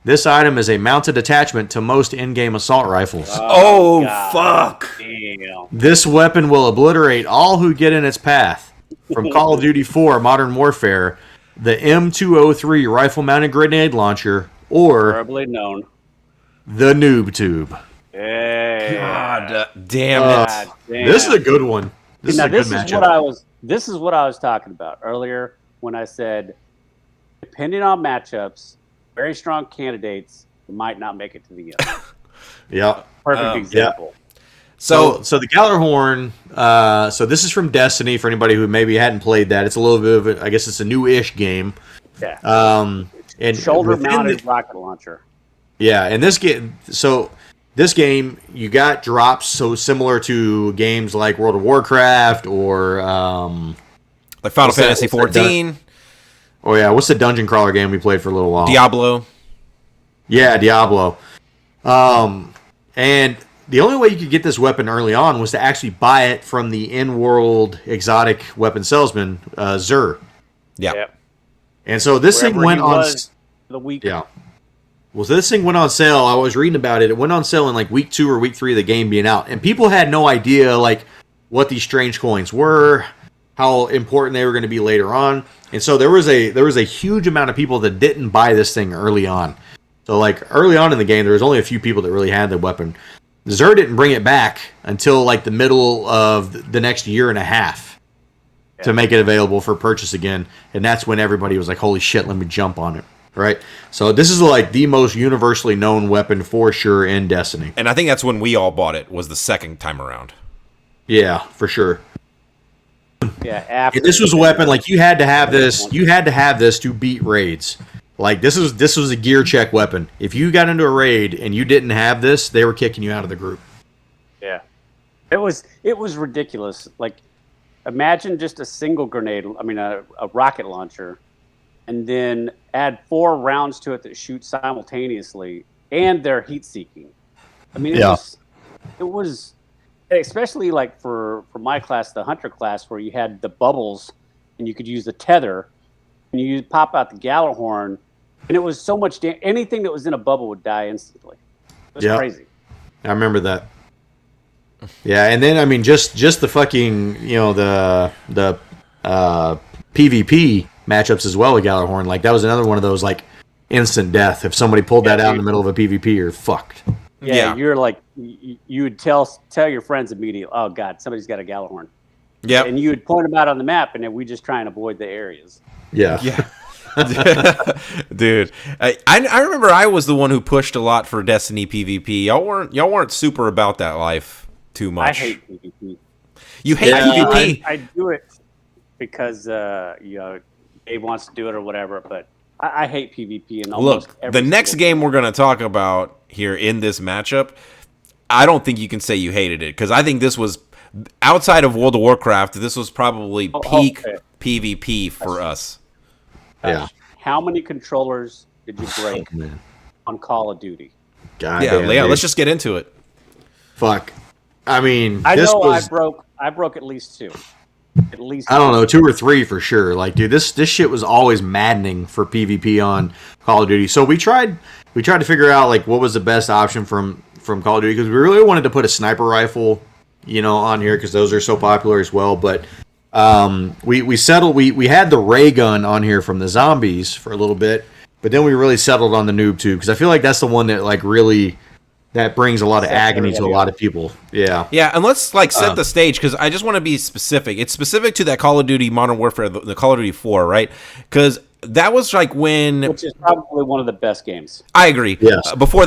this item is a mounted attachment to most in-game assault rifles. Oh fuck. Damn. This weapon will obliterate all who get in its path. From Call of Duty 4 Modern Warfare, the M203 rifle-mounted grenade launcher, or Terribly known. the Noob Tube. Hey. God damn it. This is a good one. This is what I was talking about earlier when I said, depending on matchups, very strong candidates might not make it to the end. Yeah. Perfect example. Yeah. So the Gallarhorn, so this is from Destiny for anybody who maybe hadn't played that. It's a little bit of I guess it's a new-ish game. Yeah. And shoulder-mounted rocket launcher. Yeah, and this game, you got drops so similar to games like World of Warcraft or like Final Fantasy 14. Oh yeah, what's the dungeon crawler game we played for a little while? Diablo. Yeah, Diablo. And the only way you could get this weapon early on was to actually buy it from the in-world exotic weapon salesman, Zur. Yeah. Yep. And so this thing Wherever went he on. was the week. Yeah. Well, so this thing went on sale. I was reading about it. It went on sale in like week 2 or week 3 of the game being out, and people had no idea like what these strange coins were, how important they were going to be later on. And so there was a huge amount of people that didn't buy this thing early on. So like early on in the game, there was only a few people that really had the weapon. Zur didn't bring it back until like the middle of the next year and a half to make it available for purchase again. And that's when everybody was like, holy shit, let me jump on it. Right? So this is like the most universally known weapon for sure in Destiny. And I think that's when we all bought it, was the second time around. Yeah, for sure. Yeah, after And this was a weapon like you had to have this. You had to have this to beat raids. Like this was a gear check weapon. If you got into a raid and you didn't have this, they were kicking you out of the group. Yeah, it was ridiculous. Like, imagine just a single grenade. I mean, a rocket launcher, and then add 4 rounds to it that shoot simultaneously, and they're heat seeking. I mean, it was especially like for my class, the hunter class, where you had the bubbles and you could use the tether, and you pop out the Gallarhorn, and it was so much anything that was in a bubble would die instantly. It was crazy. I remember that. Yeah, and then I mean just the fucking, the PvP matchups as well with Gallarhorn. Like that was another one of those like instant death. If somebody pulled that out in the middle of a PvP, you're fucked. Yeah, you're like you would tell your friends immediately, oh god, somebody's got a Gallarhorn. Yeah. And you would point them out on the map, and then we just try and avoid the areas. Yeah. Dude, I remember I was the one who pushed a lot for Destiny PvP. Y'all weren't super about that life too much. I hate PvP. You hate PvP? I do it because Dave wants to do it or whatever, but I hate PvP. And look, the next game we're going to talk about here in this matchup, I don't think you can say you hated it, because I think this was, outside of World of Warcraft, this was probably peak PvP for us. Yeah. How many controllers did you break on Call of Duty? God yeah, let's just get into it. Fuck. I mean, I broke at least 2. At least I don't know, 2 or 3 for sure. Like, dude, this shit was always maddening for PvP on Call of Duty. So we tried to figure out like what was the best option from Call of Duty, because we really wanted to put a sniper rifle, on here, because those are so popular as well. But we settled. We had the ray gun on here from the zombies for a little bit, but then we really settled on the noob tube, because I feel like that's the one that like really that brings a lot of agony to a lot of people. Yeah. Yeah, and let's like set the stage, because I just want to be specific. It's specific to that Call of Duty Modern Warfare, the Call of Duty 4, right? Because that was like which is probably one of the best games. I agree. Yes, before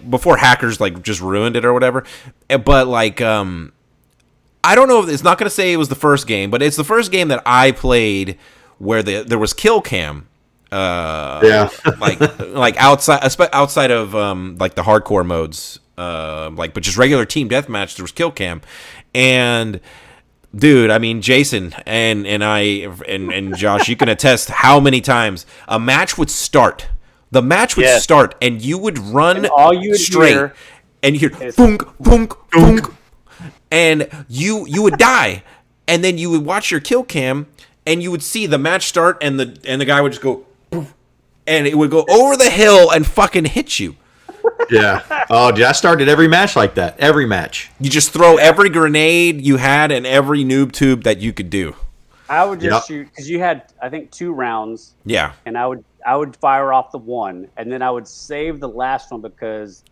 before hackers like just ruined it or whatever. But like I don't know if it's not going to say it was the first game, but it's the first game that I played where there was kill cam. like outside of like the hardcore modes, but just regular team deathmatch, there was kill cam. And dude, I mean, Jason and I and Josh, you can attest how many times a match would start. The match would start, and you would run and all you would straight, hear and you hear thunk, thunk, thunk, and you would die, and then you would watch your kill cam, and you would see the match start, and the guy would just go, and it would go over the hill and fucking hit you. Yeah. Oh, dude, I started every match like that. Every match. You just throw every grenade you had and every noob tube that you could do. I would just shoot, because you had, I think, 2 rounds. Yeah. And I would fire off the one, and then I would save the last one, because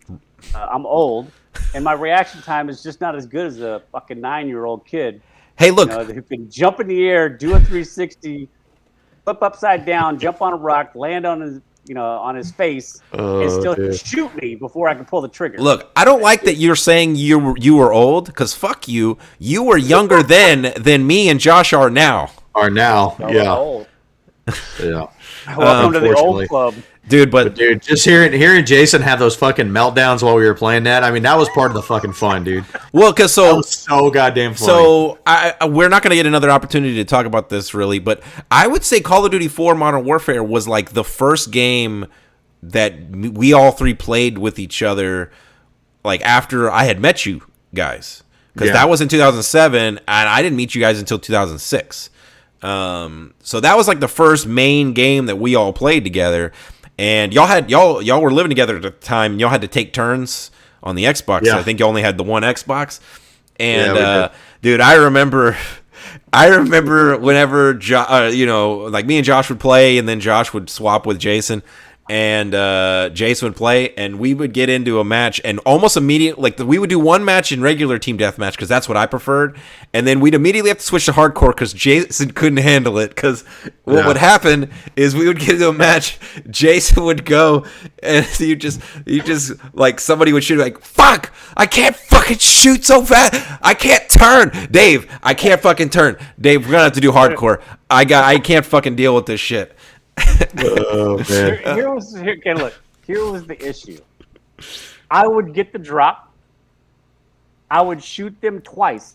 I'm old, and my reaction time is just not as good as a fucking 9-year-old kid. Hey, look. Who can jump in the air, do a 360, flip upside down, jump on a rock, land on his face, and still shoot me before I can pull the trigger. Look, I don't like that you're saying you were old, because fuck you. You were younger then than me and Josh are now. Yeah. Old. Yeah. Welcome to the old club. Dude, but just hearing Jason have those fucking meltdowns while we were playing that, I mean, that was part of the fucking fun, dude. Well, because that was so goddamn funny. So we're not going to get another opportunity to talk about this, really, but I would say Call of Duty 4 Modern Warfare was like the first game that we all 3 played with each other like after I had met you guys, because Yeah. that was in 2007, and I didn't meet you guys until 2006. So that was like the first main game that we all played together, and y'all were living together at the time. And y'all had to take turns on the Xbox. Yeah. I think you only had the one Xbox, and Yeah, we did. dude, I remember whenever like me and Josh would play, and then Josh would swap with Jason, and Jason would play, and we would get into a match, and almost immediately, like we would do one match in regular team deathmatch because that's what I preferred, and then we'd immediately have to switch to hardcore because Jason couldn't handle it. Because what would happen is we would get into a match, Jason would go, and you just like somebody would shoot like, fuck, I can't fucking shoot so fast, I can't turn, Dave, I can't fucking turn, Dave, we're gonna have to do hardcore. I can't fucking deal with this shit. Oh man. Here was the issue. I would get the drop. I would shoot them twice.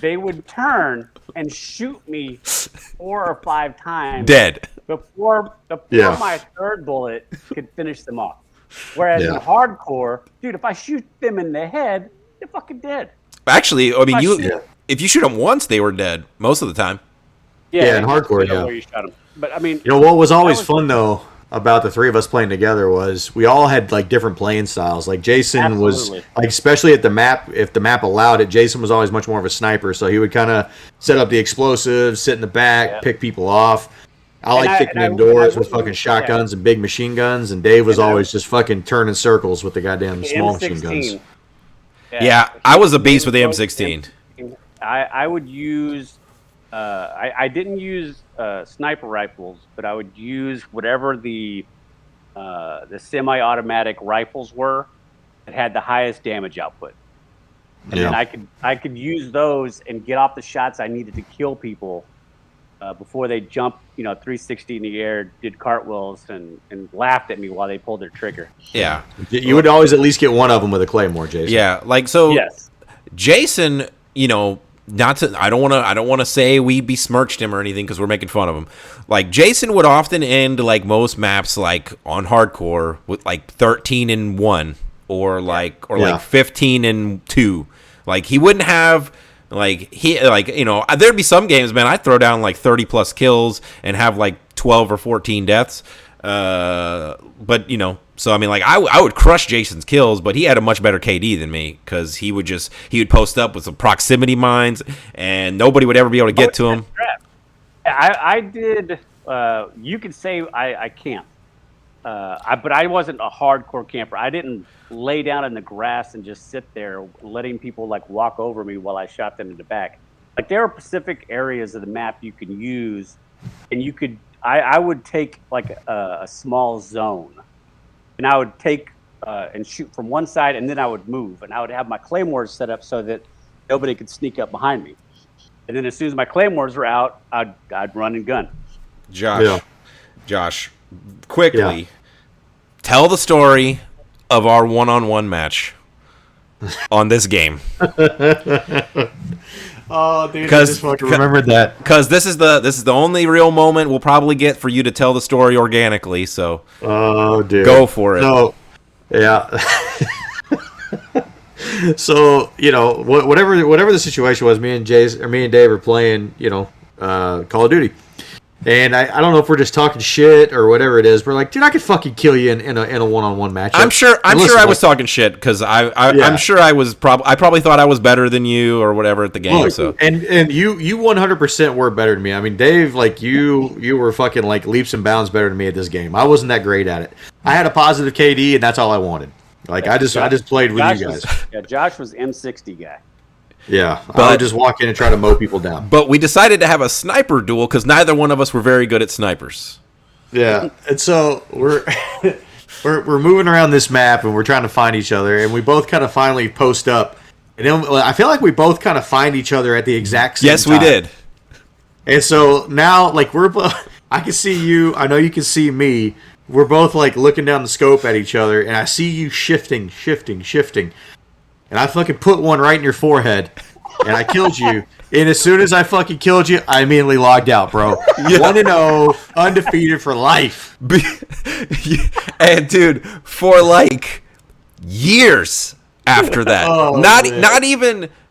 They would turn and shoot me 4 or 5 times. Dead. Before Yeah. my third bullet could finish them off. Whereas in Yeah. hardcore, dude, if I shoot them in the head, they're fucking dead. Actually, I mean, Yeah. if you shoot them once, they were dead most of the time. Yeah, in hardcore, depending on yeah. where you shot 'em. But I mean, You know what was always That was- fun though about the three of us playing together was we all had like different playing styles. Like Jason was Absolutely. like, especially at the map, if the map allowed it, Jason was always much more of a sniper. So he would kind of set up the explosives, sit in the back, Yeah. pick people off. I like I- kicking and I- in doors I with wouldn't- fucking shotguns and big machine guns, and Dave was And I- always just fucking turning circles with the goddamn the small machine M16. guns. Yeah, I was a beast with the M16. I would use. I didn't use sniper rifles, but I would use whatever the semi-automatic rifles were that had the highest damage output, and then I could use those and get off the shots I needed to kill people before they jumped, 360 in the air, did cartwheels, and laughed at me while they pulled their trigger. Yeah. You would always at least get one of them with a claymore, Jason. Yeah, like so Yes. Jason, I don't want to say we besmirched him or anything because we're making fun of him. Like Jason would often end like most maps like on hardcore with like 13-1 or like 15-2. Like he wouldn't have there'd be some games, man, I'd throw down like 30 plus kills and have like 12 or 14 deaths. But so I mean, like I would crush Jason's kills, but he had a much better KD than me because he would post up with some proximity mines, and nobody would ever be able to get to him. I did. You could say I camped, but I wasn't a hardcore camper. I didn't lay down in the grass and just sit there, letting people like walk over me while I shot them in the back. Like there are specific areas of the map you can use, and you could. I would take like a small zone, and I would take and shoot from one side, and then I would move, and I would have my claymores set up so that nobody could sneak up behind me. And then as soon as my claymores were out, I'd run and gun. Josh, quickly tell the story of our one-on-one match on this game. Oh, dude, I Because just fucking remembered that. Because this is the only real moment we'll probably get for you to tell the story organically. So Oh, dude. go for it. No, yeah. So whatever the situation was, me and Dave were playing, Call of Duty, and I don't know if we're just talking shit or whatever it is. We're like, dude, I could fucking kill you in a one-on-one match. I'm sure I was talking shit because I'm sure I probably thought I was better than you or whatever at the game. Look, So and you 100% were better than me. I mean, Dave, like you were fucking like leaps and bounds better than me at this game. I wasn't that great at it. I had a positive KD, and that's all I wanted. Like I just played with you guys. Josh was M6d guy. Yeah, I would just walk in and try to mow people down. But we decided to have a sniper duel because neither one of us were very good at snipers. Yeah, and so we're moving around this map and we're trying to find each other, and we both kind of finally post up, and then I feel like we both kind of find each other at the exact same time. Yes, we did. And so now, like I can see you. I know you can see me. We're both like looking down the scope at each other, and I see you shifting. And I fucking put one right in your forehead, and I killed you. And as soon as I fucking killed you, I immediately logged out, bro. 1-0, undefeated for life. And dude, for like years, after that.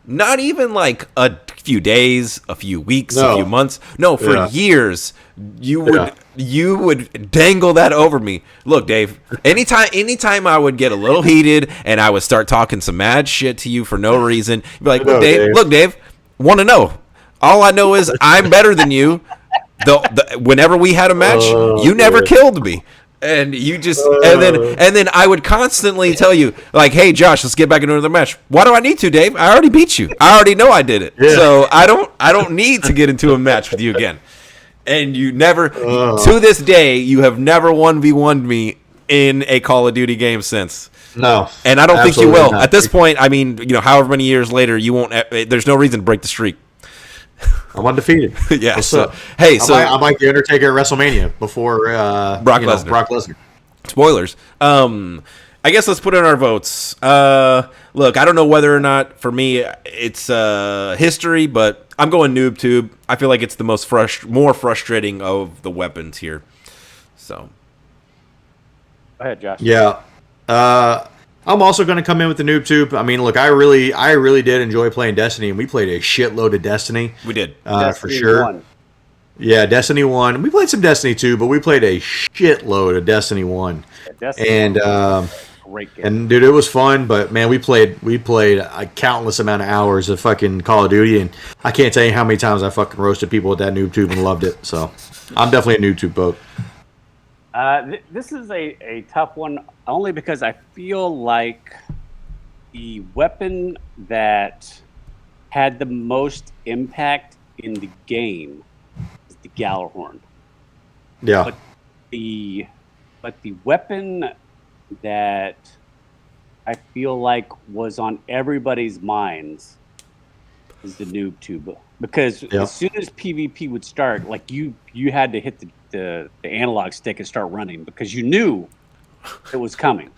Not even like a few days, a few weeks, a few months. No, for years you would dangle that over me. Look, Dave, anytime I would get a little heated and I would start talking some mad shit to you for no reason, you'd be like, look, Dave, want to know. All I know is I'm better than you. Whenever we had a match, you never killed me. And you just and then I would constantly tell you, like, hey Josh, let's get back into the match. Why do I need to, Dave? I already beat you. I already know I did it. Yeah. So I don't need to get into a match with you again. And you never to this day, you have never 1v1'd me in a Call of Duty game since. No. And I don't think you will. Not. At this point, I mean, however many years later, you won't there's no reason to break the streak. I'm undefeated. Yeah. I'm like the Undertaker at WrestleMania before Brock Lesnar. Spoilers. I guess let's put in our votes. Look, I don't know whether or not for me it's history, but I'm going Noob Tube. I feel like it's the more frustrating of the weapons here. So. Go ahead, Josh. Yeah. I'm also going to come in with the Noob Tube. I mean, look, I really did enjoy playing Destiny, and we played a shitload of Destiny. We did. For sure. 1. Yeah, Destiny 1. We played some Destiny 2, but we played a shitload of Destiny 1. Yeah, great game. And dude, it was fun, but man, we played a countless amount of hours of fucking Call of Duty, and I can't tell you how many times I fucking roasted people with that Noob Tube and loved it. So, I'm definitely a Noob Tube vote. This is a tough one, only because I feel like the weapon that had the most impact in the game is the Gjallarhorn. Yeah. But the weapon that I feel like was on everybody's minds is the Noob Tube. Because as soon as PvP would start, like you had to hit the analog stick and start running because you knew it was coming.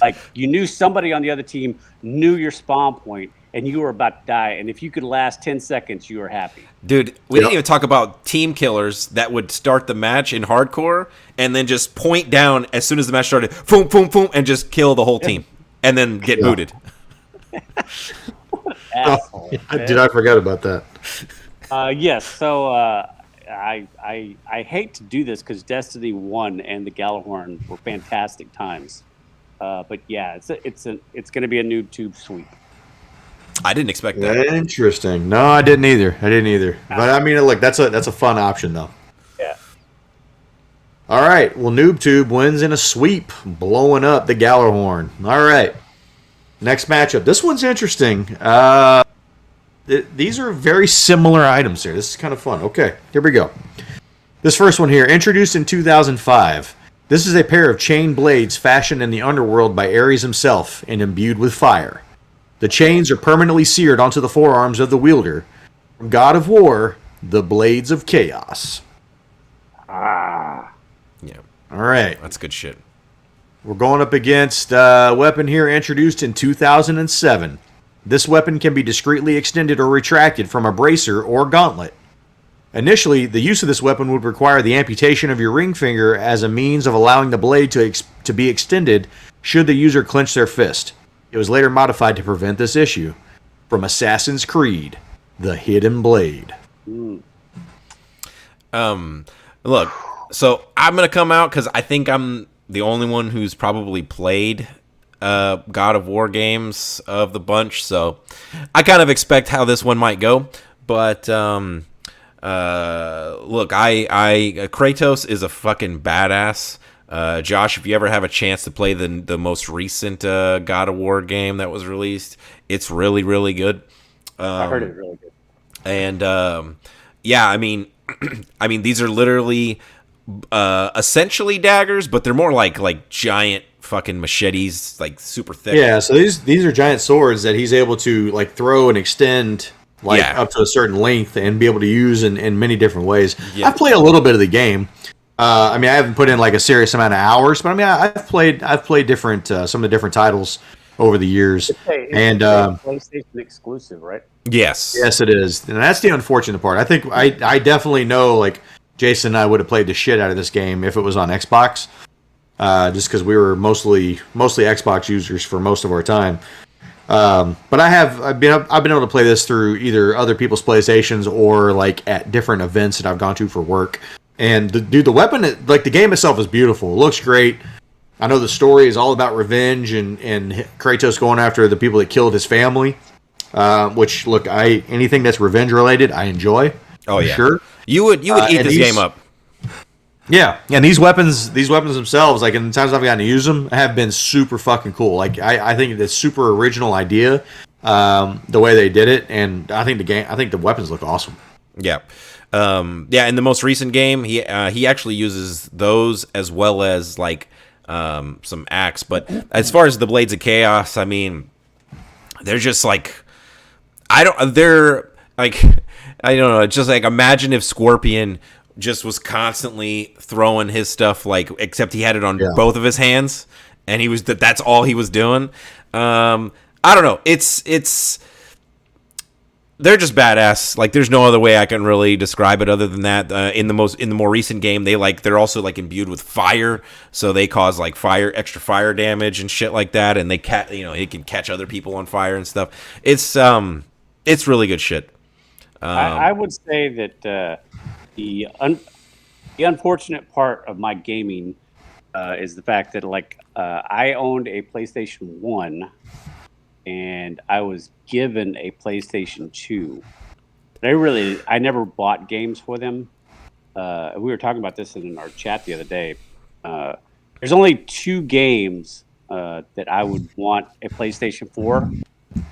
Like you knew somebody on the other team knew your spawn point and you were about to die. And if you could last 10 seconds, you were happy. Dude, we didn't even talk about team killers that would start the match in hardcore and then just point down as soon as the match started, boom, boom, boom, and just kill the whole team and then get booted. Asshole, dude, I forgot about that. Yes, so I hate to do this because Destiny 1 and the Gjallarhorn were fantastic times, but yeah, it's going to be a Noob Tube sweep. I didn't expect that. Interesting. No, I didn't either. But I mean, look, that's a fun option though. Yeah. All right. Well, Noob Tube wins in a sweep, blowing up the Gjallarhorn. All right. Next matchup. This one's interesting. These are very similar items here. This is kind of fun. Okay, here we go. This first one here, introduced in 2005. This is a pair of chain blades fashioned in the underworld by Ares himself and imbued with fire. The chains are permanently seared onto the forearms of the wielder. From God of War, the Blades of Chaos. Yeah. All right. That's good shit. We're going up against a weapon here introduced in 2007. This weapon can be discreetly extended or retracted from a bracer or gauntlet. Initially, the use of this weapon would require the amputation of your ring finger as a means of allowing the blade to be extended should the user clench their fist. It was later modified to prevent this issue. From Assassin's Creed, The Hidden Blade. Look, so I'm going to come out because I think I'm the only one who's probably played God of War games of the bunch, so I kind of expect how this one might go. But look, Kratos is a fucking badass. Josh, if you ever have a chance to play the most recent God of War game that was released, it's really, really good. I heard it really good. And yeah, I mean, these are literally essentially daggers, but they're more like giant fucking machetes, like super thick. Yeah, so these are giant swords that he's able to like throw and extend up to a certain length and be able to use in many different ways. Yeah. I've played a little bit of the game. I mean, I haven't put in like a serious amount of hours, but I mean, I've played different some of the different titles over the years. It's a PlayStation exclusive, right? Yes, it is, and that's the unfortunate part. I think I definitely know like Jason and I would have played the shit out of this game if it was on Xbox. Just because we were mostly Xbox users for most of our time. But I've been able to play this through either other people's PlayStations or like at different events that I've gone to for work. And the weapon, like the game itself, is beautiful. It looks great. I know the story is all about revenge and Kratos going after the people that killed his family. Which look, anything that's revenge related, I enjoy. Oh yeah, sure. You would eat this game up. Yeah, and these weapons themselves, like in the times I've gotten to use them, have been super fucking cool. Like I think it's super original idea, the way they did it, and I think the weapons look awesome. Yeah, in the most recent game, he actually uses those as well as like some axe. But as far as the Blades of Chaos, I mean, they're just like I don't know. It's just like imagine if Scorpion just was constantly throwing his stuff, like, except he had it on both of his hands, and that's all he was doing. I don't know. They're just badass. Like, there's no other way I can really describe it other than that. In the more recent game, they're also like imbued with fire, so they cause like extra fire damage and shit like that, and it can catch other people on fire and stuff. It's really good shit. I would say that the unfortunate part of my gaming is the fact that I owned a PlayStation 1 and I was given a PlayStation 2. I never bought games for them. We were talking about this in our chat the other day. There's only 2 games that I would want a PlayStation for,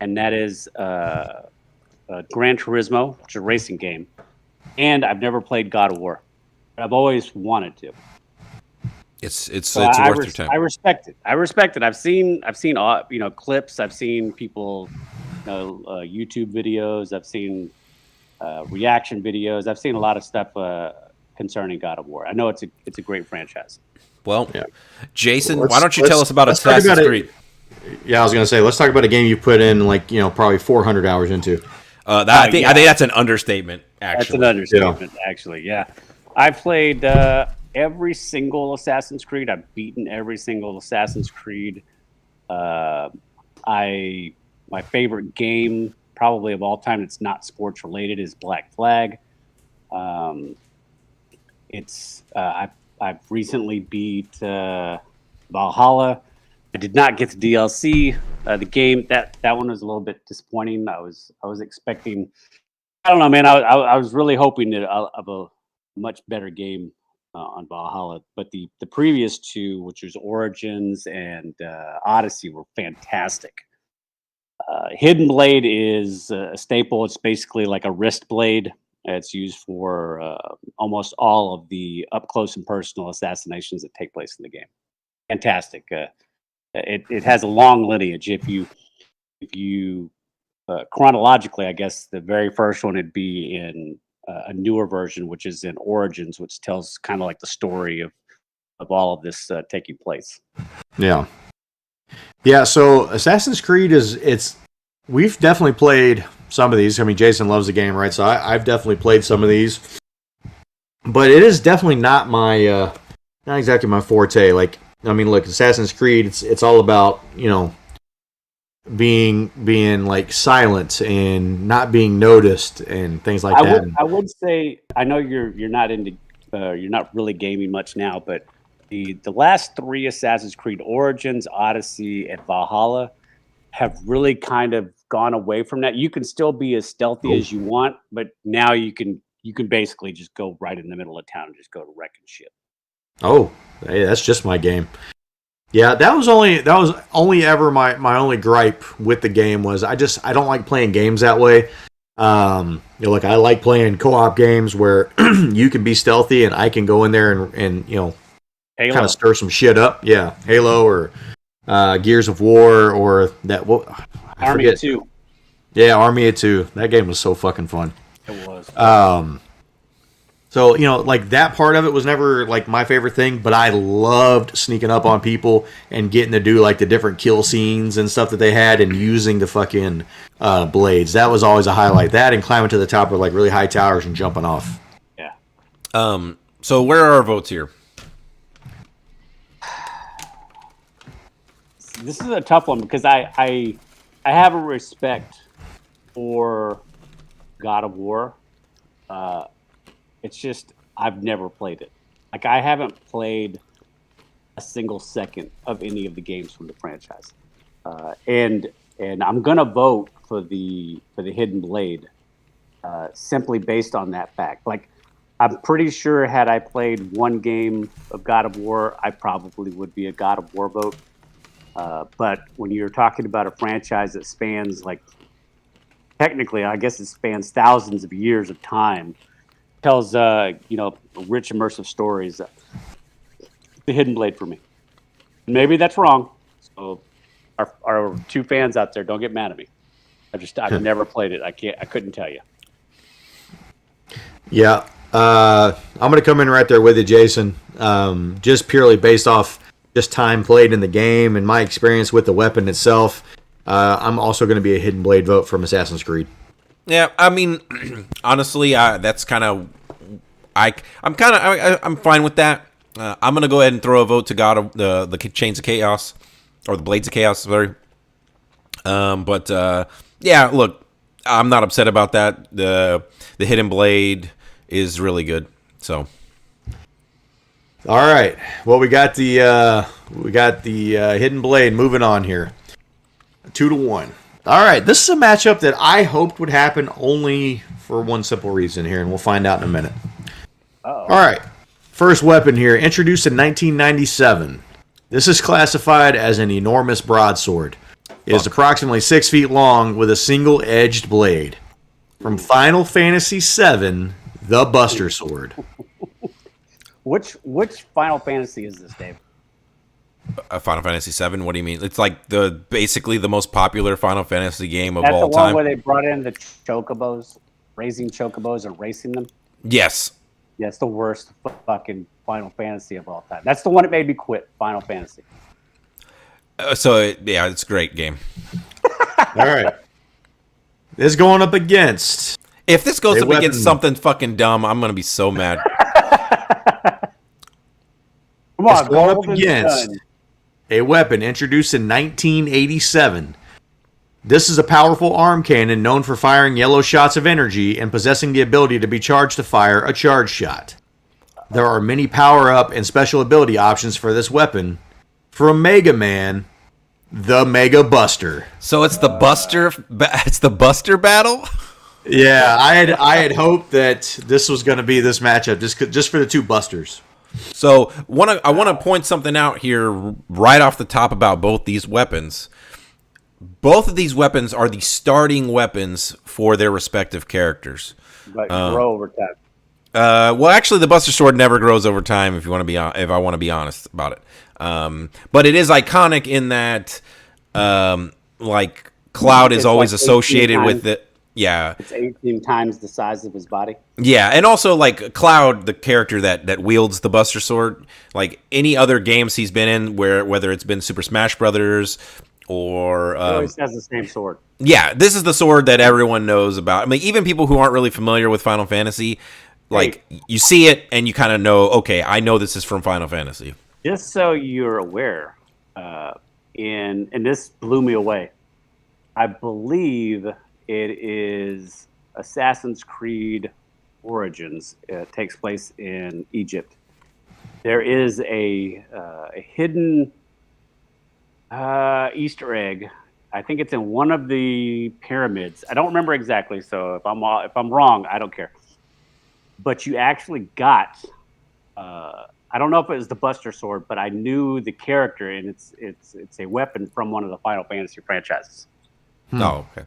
and that is Gran Turismo, which is a racing game, and I've never played God of War. But I've always wanted to. It's worth your time. I respect it. I've seen clips. I've seen people, YouTube videos. I've seen reaction videos. I've seen a lot of stuff concerning God of War. I know it's a great franchise. Well, Jason, why don't you tell us about Assassin's Creed? Yeah, I was gonna say, let's talk about a game you put in probably 400 hours into. I think that's an understatement. Actually, that's an understatement. Yeah. Actually, yeah. I played every single Assassin's Creed. I've beaten every single Assassin's Creed. My favorite game, probably of all time, that's not sports related, is Black Flag. I've recently beat Valhalla. I did not get the DLC. The game that one was a little bit disappointing. I was expecting. I don't know, man. I was really hoping of a much better game on Valhalla, but the previous 2, which was Origins and Odyssey, were fantastic. Hidden Blade is a staple. It's basically like a wrist blade. It's used for almost all of the up close and personal assassinations that take place in the game. Fantastic. It has a long lineage. If you chronologically, I guess the very first one would be in a newer version, which is in Origins, which tells kind of like the story of all of this taking place. Yeah. So Assassin's Creed we've definitely played some of these. I mean, Jason loves the game, right? So I've definitely played some of these, but it is definitely not not exactly my forte. Like, I mean, look, Assassin's Creed, it's all about, being like silent and not being noticed and things like that. I would say, I know you're not really gaming much now, but the last 3 Assassin's Creed, Origins, Odyssey, and Valhalla, have really kind of gone away from that. You can still be as stealthy as you want, but now you can basically just go right in the middle of town and just go to wrecking shit. Oh, hey, that's just my game. Yeah, that was only ever my only gripe with the game was I don't like playing games that way. Look, I like playing co-op games where you can be stealthy and I can go in there and kind of stir some shit up. Yeah, Halo or Gears of War or that. Army of 2. Yeah, Army of 2. That game was so fucking fun. It was. So, like that part of it was never like my favorite thing, but I loved sneaking up on people and getting to do like the different kill scenes and stuff that they had and using the fucking blades. That was always a highlight. That and climbing to the top of like really high towers and jumping off. Yeah. So where are our votes here? This is a tough one because I I have a respect for God of War. It's just I've never played it. Like I haven't played a single second of any of the games from the franchise, and I'm gonna vote for the Hidden Blade simply based on that fact. Like I'm pretty sure had I played one game of God of War, I probably would be a God of War vote. But when you're talking about a franchise that spans like technically, I guess it spans thousands of years of time, tells rich immersive stories. The Hidden Blade for me. Maybe that's wrong. So our two fans out there, don't get mad at me. I've never played it. I couldn't tell you. Yeah. I'm gonna come in right there with you, Jason. Just purely based off just time played in the game and my experience with the weapon itself. I'm also going to be a Hidden Blade vote from Assassin's Creed. Yeah, I mean, honestly, that's kind of I'm fine with that. I'm gonna go ahead and throw a vote to God of the Chains of Chaos or the Blades of Chaos. Sorry. Yeah, look, I'm not upset about that. The Hidden Blade is really good. So. All right. Well, we got the Hidden Blade moving on here. 2-1. All right. This is a matchup that I hoped would happen only for one simple reason here, and we'll find out in a minute. Uh-oh. All right. First weapon here, introduced in 1997. This is classified as an enormous broadsword. It is approximately 6 feet long with a single-edged blade. From Final Fantasy VII, the Buster Sword. Which Final Fantasy is this, Dave? Final Fantasy VII. What do you mean? It's like basically the most popular Final Fantasy game of That's all the one time. where they brought in the chocobos, raising chocobos and racing them. Yes. Yeah, it's the worst fucking Final Fantasy of all time. That's the one that made me quit Final Fantasy. It's a great game. All right. This is going up against. If this goes up weapon. against something fucking dumb, I'm gonna be so mad. Come on, It's going up Golden against Sun. a weapon introduced in 1987. This is a powerful arm cannon known for firing yellow shots of energy and possessing the ability to be charged to fire a charge shot. There are many power-up and special ability options for this weapon. From Mega Man, the Mega Buster. So it's the Buster. It's the Buster battle. Yeah, I had hoped that this was going to be this matchup just for the two Busters. So I want to point something out here right off the top about both these weapons. Both of these weapons are the starting weapons for their respective characters. But grow over time. Well, actually, the Buster Sword never grows over time. If I want to be honest about it, but it is iconic in that, like Cloud is It's always like associated 18 with it. Yeah, It's 18 times the size of his body. yeah, and also like Cloud, the character that wields the Buster Sword, like any other games he's been in, whether it's been Super Smash Brothers or He always has the same sword. yeah, this is the sword that everyone knows about. I mean, even people who aren't really familiar with Final Fantasy, like you see it and you kind of know, okay, I know this is from Final Fantasy. Just so you're aware, and this blew me away. I believe it is Assassin's Creed Origins. It takes place in Egypt. There is a hidden Easter egg. I think it's in one of the pyramids. I don't remember exactly, so if I'm wrong, I don't care. But you actually got. I don't know if it was the Buster Sword, but I knew the character, and it's a weapon from one of the Final Fantasy franchises. Oh, okay.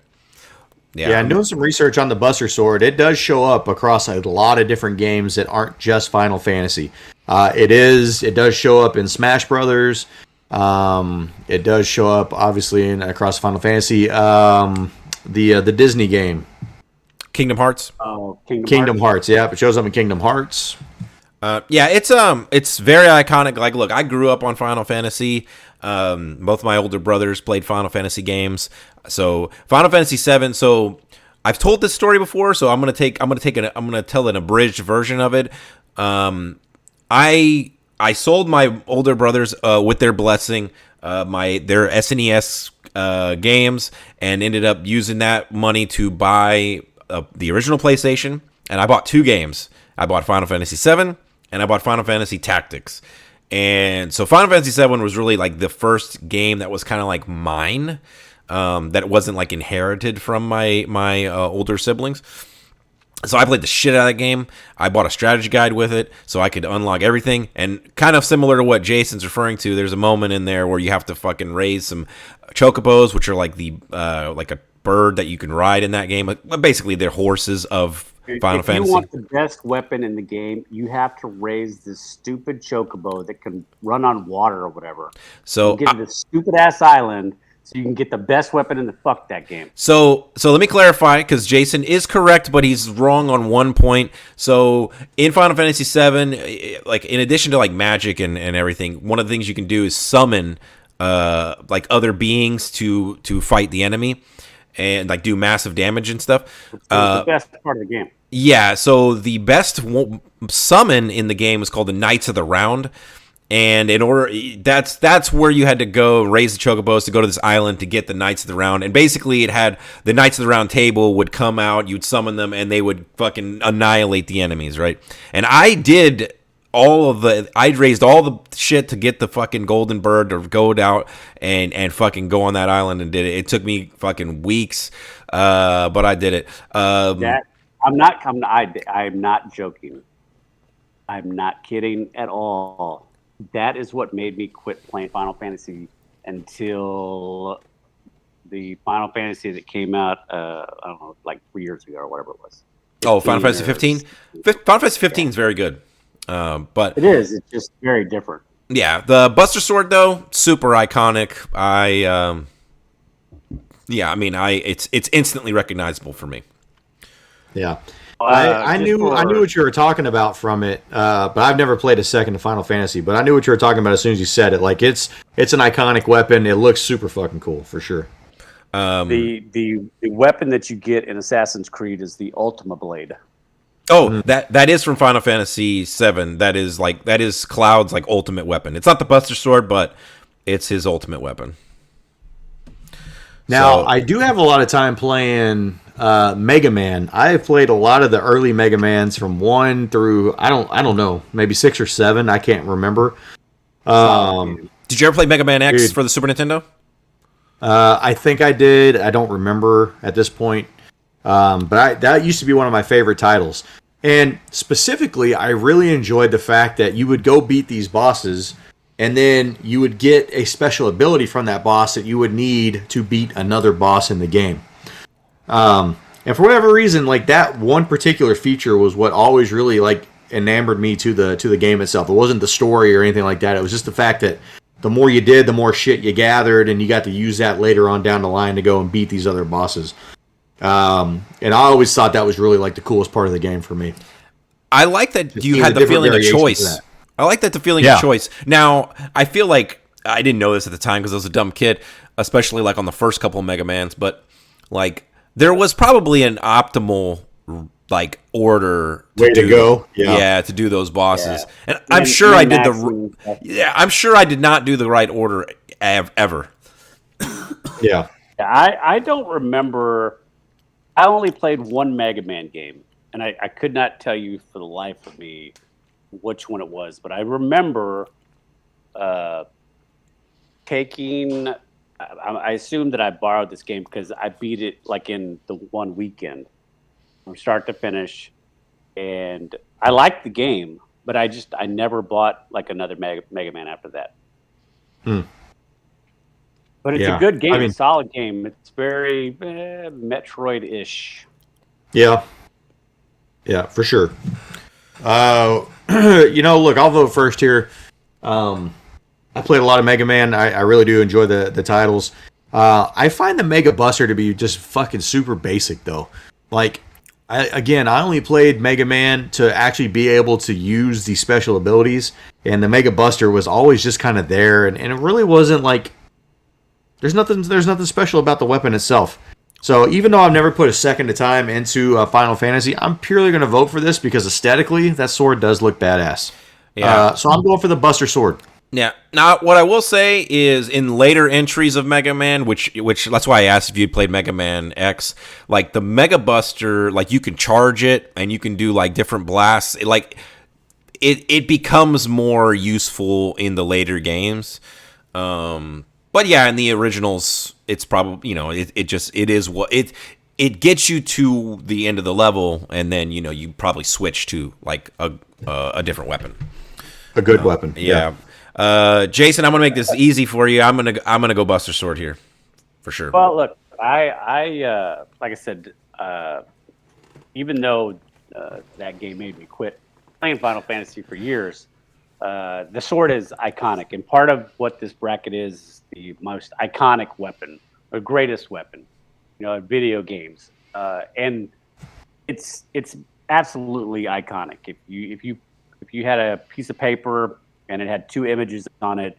Yeah, I'm doing some research on the Buster Sword. It does show up across a lot of different games that aren't just Final Fantasy. It does show up in Smash Brothers. It does show up obviously across Final Fantasy. The Disney game, Kingdom Hearts. Oh, Kingdom Hearts. Yeah, it shows up in Kingdom Hearts. Yeah, it's very iconic. Like, look, I grew up on Final Fantasy. Both my older brothers played Final Fantasy games. So Final Fantasy VII. So I've told this story before. So I'm gonna tell an abridged version of it. I sold my older brothers with their blessing their SNES games and ended up using that money to buy the original PlayStation. And I bought 2 games. I bought Final Fantasy VII and I bought Final Fantasy Tactics. And so Final Fantasy VII was really like the first game that was kind of like mine, that wasn't like inherited from my older siblings. So I played the shit out of that game. I bought a strategy guide with it so I could unlock everything. And kind of similar to what Jason's referring to, there's a moment in there where you have to fucking raise some chocobos, which are like the like a bird that you can ride in that game. Like, basically, they're horses of Final Fantasy. If you want the best weapon in the game, you have to raise this stupid chocobo that can run on water or whatever. So you get to this stupid ass island. So you can get the best weapon in the fuck that game. So let me clarify, because Jason is correct, but he's wrong on one point. So in Final Fantasy VII, like in addition to like magic and everything, one of the things you can do is summon like other beings to fight the enemy and like do massive damage and stuff. The best part of the game. Yeah. So the best summon in the game is called the Knights of the Round. And in order, that's where you had to go raise the chocobos to go to this island to get the Knights of the Round. And basically, it had the Knights of the Round table would come out, you'd summon them, and they would fucking annihilate the enemies, right? And I did I raised all the shit to get the fucking golden bird or go out and fucking go on that island and did it. It took me fucking weeks, but I did it. I'm not joking. I'm not kidding at all. That is what made me quit playing Final Fantasy until the Final Fantasy that came out, I don't know, like 3 years ago or whatever it was. Oh, Final Fantasy 15? Final Fantasy 15 is very good. But it is. It's just very different. Yeah, the Buster Sword, though, super iconic. It's instantly recognizable for me. Yeah. I knew what you were talking about from it, but I've never played a second of Final Fantasy. But I knew what you were talking about as soon as you said it. Like it's an iconic weapon. It looks super fucking cool for sure. The weapon that you get in Assassin's Creed is the Ultima Blade. Oh, that is from Final Fantasy VII. That is Cloud's like ultimate weapon. It's not the Buster Sword, but it's his ultimate weapon. Now, I do have a lot of time playing Mega Man. I have played a lot of the early Mega Mans from 1 through I don't know, maybe 6 or 7. I can't remember. Did you ever play Mega Man X for the Super Nintendo? I think I did. I don't remember at this point. But that used to be one of my favorite titles. And specifically, I really enjoyed the fact that you would go beat these bosses, and then you would get a special ability from that boss that you would need to beat another boss in the game. And for whatever reason, like that one particular feature was what always really like enamored me to the game itself. It wasn't the story or anything like that. It was just the fact that the more you did, the more shit you gathered, and you got to use that later on down the line to go and beat these other bosses. And I always thought that was really like the coolest part of the game for me. I like that you had the feeling of choice. I like that the feeling of choice. Now, I feel like I didn't know this at the time because I was a dumb kid, especially like on the first couple of Mega Mans, but like there was probably an optimal like order to go. Yeah, to do those bosses. Yeah. And I'm sure I did I'm sure I did not do the right order ever. Yeah. I don't remember. I only played one Mega Man game, and I could not tell you for the life of me which one it was, but I remember taking. I assume that I borrowed this game because I beat it like in the one weekend, from start to finish, and I liked the game, but I never bought like another Mega Man after that. But it's a good game, a solid game. It's very Metroid-ish. Yeah. Yeah, for sure. Look, I'll vote first here. I played a lot of Mega Man. I really do enjoy the titles. I find the Mega Buster to be just fucking super basic, though. Like, I only played Mega Man to actually be able to use the special abilities, and the Mega Buster was always just kind of there, and it really wasn't like... There's nothing special about the weapon itself. So even though I've never put a second of time into Final Fantasy, I'm purely going to vote for this because aesthetically, that sword does look badass. Yeah. So I'm going for the Buster Sword. Yeah. Now, what I will say is, in later entries of Mega Man, which that's why I asked if you'd played Mega Man X, like the Mega Buster, like you can charge it and you can do like different blasts. It becomes more useful in the later games. But yeah, in the originals, it's probably, it gets you to the end of the level, and then you probably switch to like a different weapon, a good weapon. Yeah. Jason, I'm gonna make this easy for you. I'm gonna go Buster Sword here, for sure. Well, look, I like I said, even though that game made me quit playing Final Fantasy for years, the sword is iconic, and part of what this bracket is the most iconic weapon, or greatest weapon, in video games, and it's absolutely iconic. If you had a piece of paper and it had two images on it,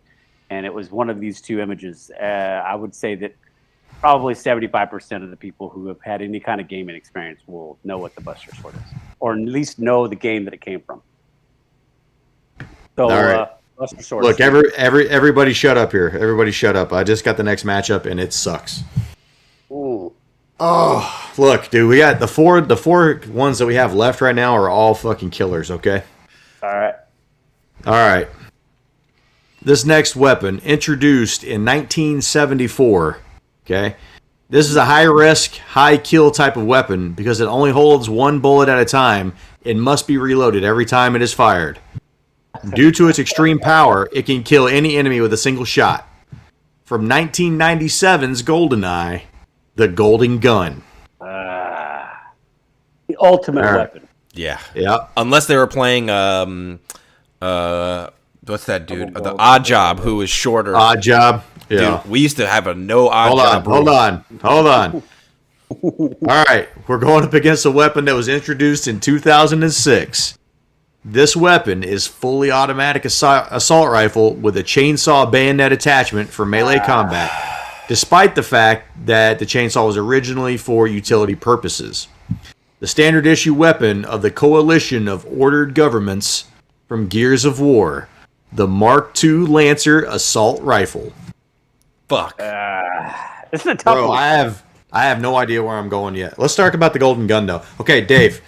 and it was one of these two images, I would say that probably 75% of the people who have had any kind of gaming experience will know what the Buster Sword is, or at least know the game that it came from. So, all right. Buster Sword. Look, everybody shut up here. Everybody shut up. I just got the next matchup, and it sucks. Ooh. Oh, look, dude, we got the four ones that we have left right now are all fucking killers, okay? All right. All right. This next weapon, introduced in 1974, okay? This is a high-risk, high-kill type of weapon because it only holds one bullet at a time and must be reloaded every time it is fired. Due to its extreme power, it can kill any enemy with a single shot. From 1997's GoldenEye, the Golden Gun. The ultimate weapon. Yeah. Yeah. Unless they were playing what's that dude? The Odd Job, who was shorter. Odd Job. Yeah. Dude, we used to have a no Odd Job rule. Hold on. All right. We're going up against a weapon that was introduced in 2006. This weapon is fully automatic assault rifle with a chainsaw bayonet attachment for melee combat, despite the fact that the chainsaw was originally for utility purposes. The standard issue weapon of the coalition of ordered governments from Gears of War, the Mark II Lancer assault rifle. Fuck. This is a tough one. I have no idea where I'm going yet. Let's talk about the Golden Gun, though. Okay, Dave.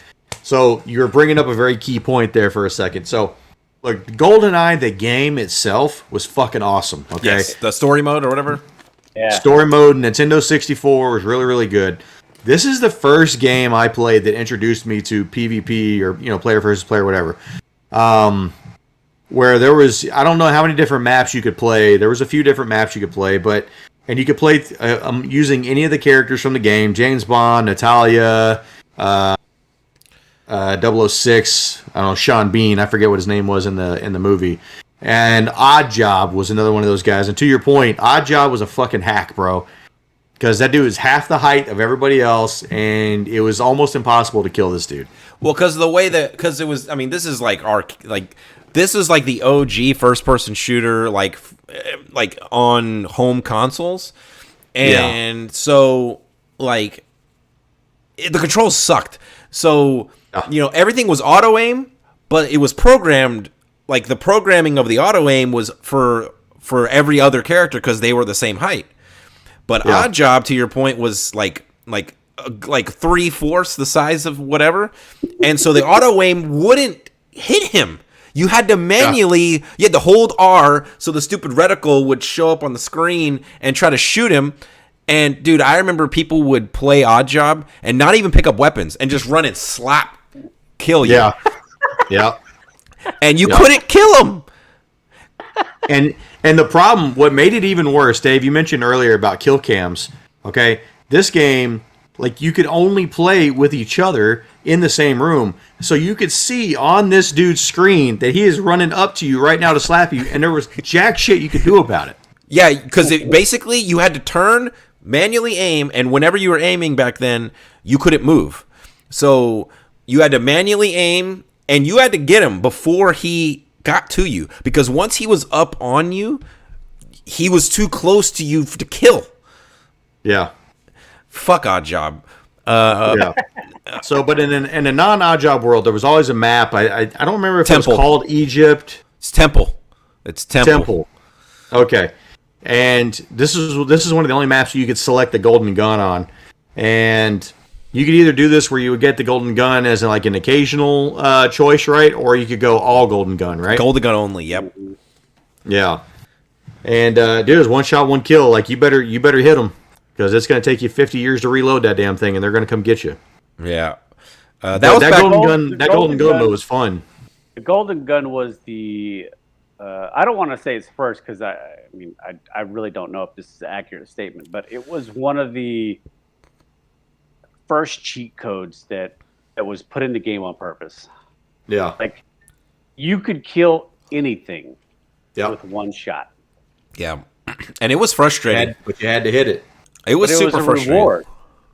So you're bringing up a very key point there for a second. So, look, GoldenEye, the game itself, was fucking awesome. Okay, yes, the story mode or whatever. Yeah. Story mode, Nintendo 64 was really, really good. This is the first game I played that introduced me to PvP or player versus player, whatever. Where there was, I don't know how many different maps you could play. There was a few different maps you could play, and you could play using any of the characters from the game: James Bond, Natalia, 006, I don't know, Sean Bean, I forget what his name was in the movie. And Odd Job was another one of those guys. And to your point, Odd Job was a fucking hack, bro. Because that dude was half the height of everybody else, and it was almost impossible to kill this dude. Well, because it was, I mean, this is this is like the OG first-person shooter, like on home consoles. And so, like, the controls sucked. So, everything was auto-aim, but it was programmed, like, the programming of the auto-aim was for every other character because they were the same height. But Odd Job, to your point, was like 3/4 the size of whatever. And so the auto-aim wouldn't hit him. You had to manually, you had to hold R so the stupid reticle would show up on the screen and try to shoot him. And, dude, I remember people would play Odd Job and not even pick up weapons and just run and slap, kill you. Yeah. And you couldn't kill him. And the problem, what made it even worse, Dave, you mentioned earlier about kill cams. Okay, this game, like, you could only play with each other in the same room. So you could see on this dude's screen that he is running up to you right now to slap you, and there was jack shit you could do about it. Yeah, because basically you had to turn, manually aim, and whenever you were aiming back then, you couldn't move. So you had to manually aim, and you had to get him before he got to you. Because once he was up on you, he was too close to you to kill. Yeah. Fuck Odd Job. Yeah. So, but in a non-Odd Job world, there was always a map. I don't remember if it was called Egypt. It's Temple. It's Temple. Temple. Okay. And this is one of the only maps you could select the golden gun on. And you could either do this where you would get the golden gun as like an occasional choice, right? Or you could go all golden gun, right? Golden gun only. Yep. Yeah. And dude, it's one shot, one kill. Like you better hit them because it's going to take you 50 years to reload that damn thing, and they're going to come get you. Yeah. That golden gun mode was fun. The golden gun was the. I don't want to say it's first because I really don't know if this is an accurate statement, but it was one of the first cheat codes that was put in the game on purpose. Yeah. Like you could kill anything Yep. with one shot. Yeah. And it was frustrating. But you had to hit it. It was super frustrating. Reward.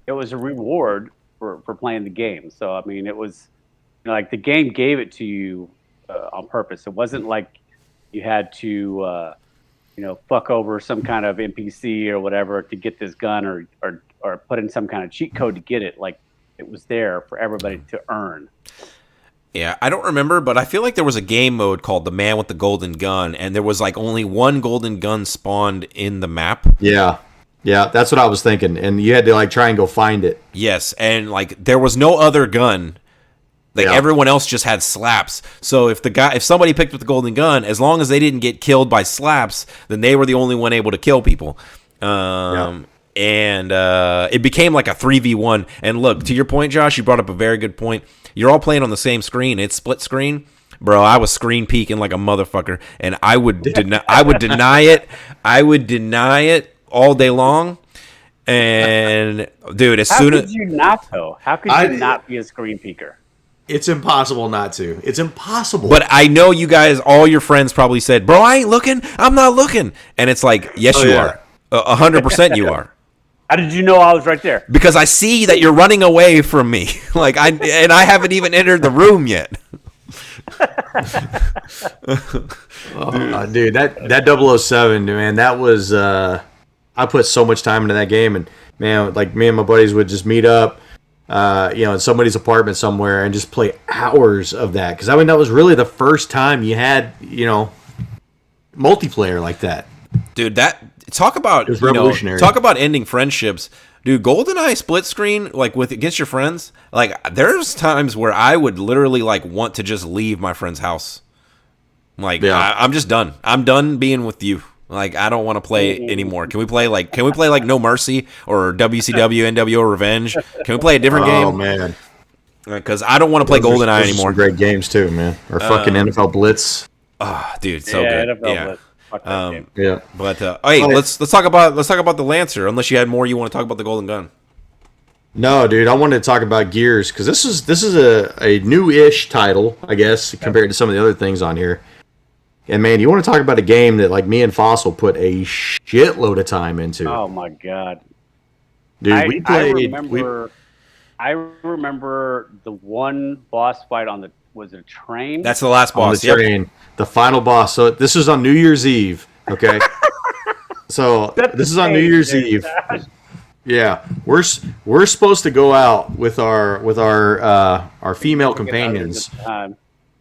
It was a reward for playing the game. So I mean, it was like the game gave it to you on purpose. It wasn't like you had to fuck over some kind of NPC or whatever to get this gun or put in some kind of cheat code to get it. Like it was there for everybody to earn. Yeah, I don't remember, but I feel like there was a game mode called The Man with the Golden Gun, and there was like only one golden gun spawned in the map. Yeah. Yeah, that's what I was thinking. And you had to like try and go find it. Yes, and like there was no other gun. Like everyone else just had slaps. So if somebody picked up the golden gun, as long as they didn't get killed by slaps, then they were the only one able to kill people. And it became like a 3v1. And look, to your point, Josh, you brought up a very good point. You're all playing on the same screen. It's split screen. Bro, I was screen peeking like a motherfucker, and I would deny it. I would deny it all day long. And dude, How could you not though? How could you not be a screen peeker? It's impossible not to. It's impossible. But I know you guys, all your friends probably said, "Bro, I ain't looking. I'm not looking." And it's like, yes, you are. 100% you are. How did you know I was right there? Because I see that you're running away from me. I haven't even entered the room yet. Dude, that 007, man, that was I put so much time into that game, and man, like me and my buddies would just meet up in somebody's apartment somewhere and just play hours of that. Because I mean, that was really the first time you had, multiplayer like that. Dude, talk about it was revolutionary. Talk about ending friendships. Dude, GoldenEye split screen, like against your friends, like there's times where I would literally like want to just leave my friend's house. Like I'm just done. I'm done being with you. Like I don't want to play anymore. Can we play like No Mercy or WCW NWO Revenge? Can we play a different game? Oh man, because I don't want to play GoldenEye anymore. Some great games too, man. Or fucking NFL Blitz. Oh, dude, so good. NFL Blitz. But hey, let's talk about the Lancer. Unless you had more you want to talk about the Golden Gun. No, dude, I wanted to talk about Gears because this is a new-ish title, I guess, compared to some of the other things on here. And man, you want to talk about a game that like me and Fossil put a shitload of time into? Oh my god, dude, we played. I remember the one boss fight on the train. That's the last boss. On the train, the final boss. So this is on New Year's Eve. Okay, so this is on New Year's Eve. Yeah, we're supposed to go out with our female companions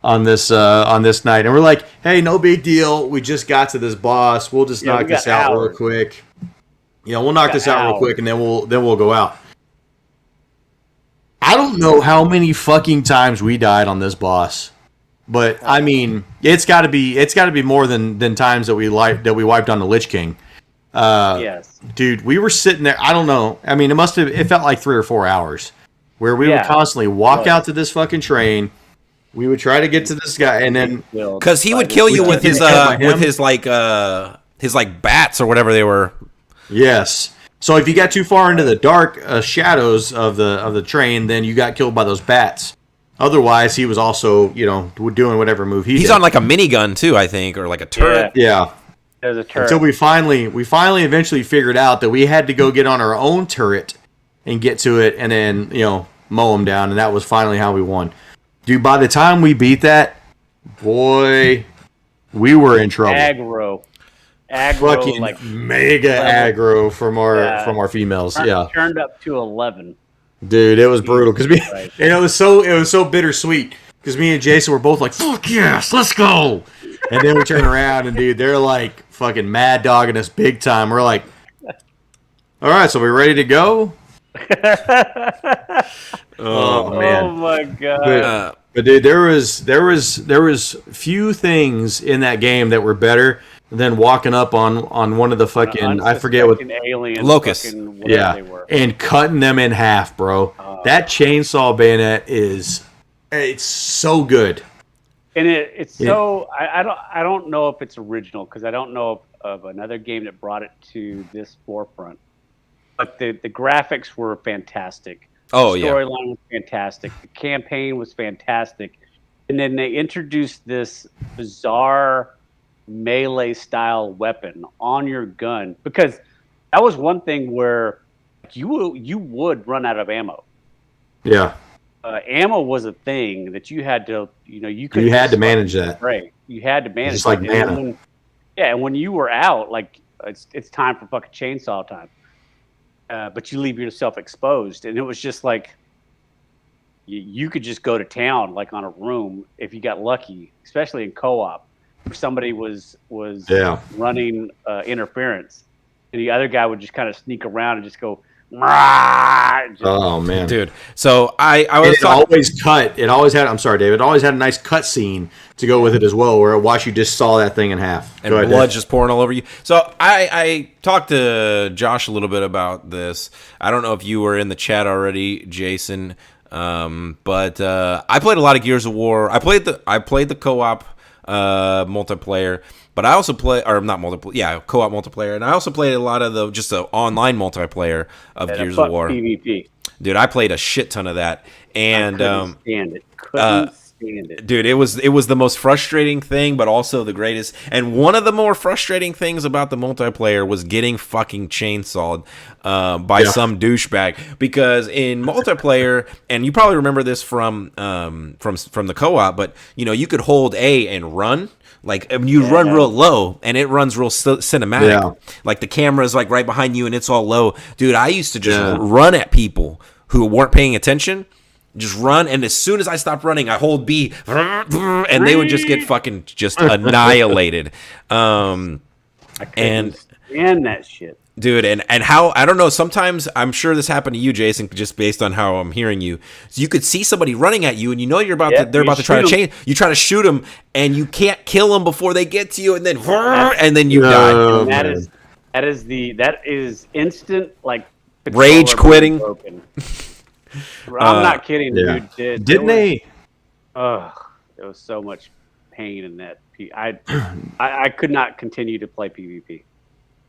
on this night, and we're like, hey, no big deal. We just got to this boss. We'll just knock this out real quick. We'll knock this out real quick, and then we'll go out. I don't know how many fucking times we died on this boss, but I mean, it's got to be more than times that we wiped on the Lich King. Yes, dude, we were sitting there. I don't know. I mean, it felt like 3 or 4 hours where we would constantly walk out to this fucking train. We would try to get to this guy, and then because he would kill you with his bats or whatever they were. Yes. So if you got too far into the dark shadows of the train, then you got killed by those bats. Otherwise, he was also doing whatever move he did. He's on like a minigun too, I think, or like a turret. Yeah. There's a turret. Until we finally eventually figured out that we had to go get on our own turret and get to it, and then mow him down, and that was finally how we won. Dude, by the time we beat that, boy, we were in trouble. Aggro, fucking like mega aggro from our females. Turned up to 11. Dude, it was brutal because it was so bittersweet because me and Jason were both like, "Fuck yes, let's go." And then we turn around and, dude, they're like fucking mad dogging us big time. We're like, all right, so we ready to go? Oh man! Oh my god! But dude, there was few things in that game that were better than walking up on one of the fucking I forget what aliens, locusts, they were. and cutting them in half, bro. That chainsaw bayonet it's so good. And it's so I don't know if it's original because I don't know of another game that brought it to this forefront. But the graphics were fantastic. Oh, the yeah. storyline was fantastic. The campaign was fantastic. And then they introduced this bizarre melee style weapon on your gun because that was one thing where you would run out of ammo. Yeah. Ammo was a thing that you had to, you had to manage that. Right. You had to manage just like it. mana. And when you were out, like it's time for fucking chainsaw time. But you leave yourself exposed, and it was just like you could just go to town, like on a room, if you got lucky, especially in co-op, if somebody was running interference, and the other guy would just kind of sneak around and just go. Oh man, dude! So I was It always had. I'm sorry, David. It always had a nice cut scene to go with it as well, where watch you just saw that thing in half and blood just pouring all over you. So I talked to Josh a little bit about this. I don't know if you were in the chat already, Jason, but I played a lot of Gears of War. I played the co-op multiplayer. But I also play, or not multiplayer, co-op multiplayer, and I also played a lot of the online multiplayer of Gears of War. PvP. Dude, I played a shit ton of that, and couldn't stand it. Dude, it was the most frustrating thing, but also the greatest. And one of the more frustrating things about the multiplayer was getting fucking chainsawed by some douchebag. Because in multiplayer, and you probably remember this from the co-op, but you could hold A and run. Like you run real low, and it runs real cinematic. Yeah. Like the camera's like right behind you, and it's all low. Dude, I used to just run at people who weren't paying attention. Just run, and as soon as I stopped running, I hold B, and they would just get fucking just annihilated. I couldn't stand that shit. Dude, and how, I don't know, sometimes I'm sure this happened to you, Jason, just based on how I'm hearing you. So you could see somebody running at you, and they're about to try to change. You try to shoot them, and you can't kill them before they get to you, and then you die. And that is instant, like, rage quitting. I'm not kidding, dude. Didn't they? Ugh, there was so much pain in that. I could not continue to play PvP.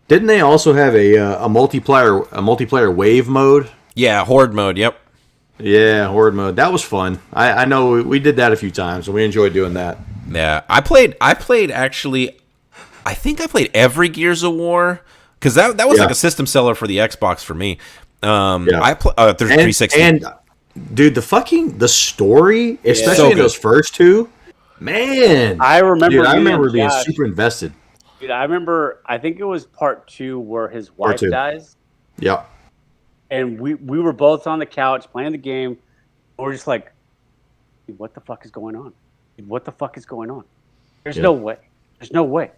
Didn't they also have a multiplayer wave mode? Yeah, horde mode. Yep. Yeah, horde mode. That was fun. I know we did that a few times, and we enjoyed doing that. Yeah, I played actually. I think I played every Gears of War because that was like a system seller for the Xbox for me. I played 360. And dude, the story, especially in those first two, man. I remember being super invested. Dude, I remember, I think it was part 2 where his wife dies. Yeah. And we were both on the couch playing the game. And we're just like, what the fuck is going on? What the fuck is going on? There's no way. There's no way.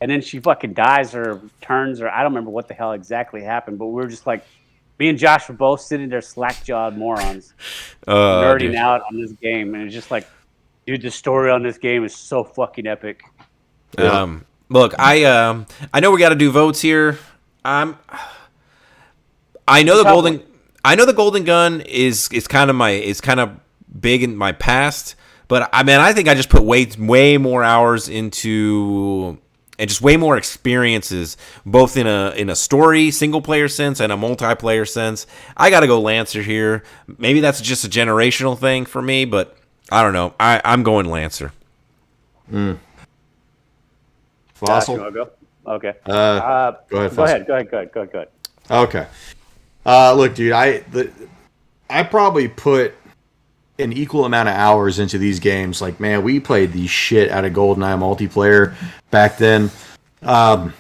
And then she fucking dies or turns, or I don't remember what the hell exactly happened, but we were just like, me and Josh were both sitting there slack-jawed morons, nerding out on this game. And it's just like, dude, the story on this game is so fucking epic. Look, I know we got to do votes here. I know the golden gun is kind of big in my past, but I think I just put way more hours into and just way more experiences, both in a story single player sense and a multiplayer sense. I got to go Lancer here. Maybe that's just a generational thing for me, but I don't know. I'm going Lancer. Fossil? Josh, go? Okay. Go ahead, Fossil. Go ahead. Okay. Look, dude, I probably put an equal amount of hours into these games. Like, man, we played the shit out of GoldenEye multiplayer back then. The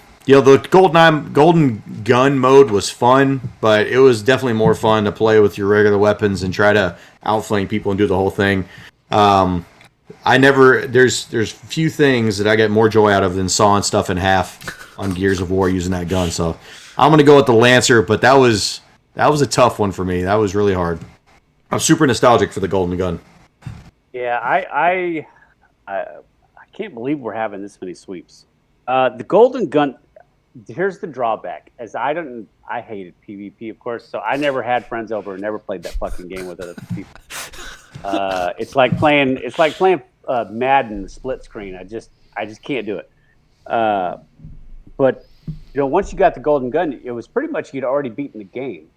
Golden Gun mode was fun, but it was definitely more fun to play with your regular weapons and try to outflank people and do the whole thing. There's few things that I get more joy out of than sawing stuff in half on Gears of War using that gun. So I'm gonna go with the Lancer, but that was a tough one for me. That was really hard. I'm super nostalgic for the golden gun. Yeah, I can't believe we're having this many sweeps. The golden gun. Here's the drawback: as I hated PvP, of course, so I never had friends over and never played that fucking game with other people. It's like playing Madden split screen. I just can't do it. But once you got the golden gun, it was pretty much you'd already beaten the game,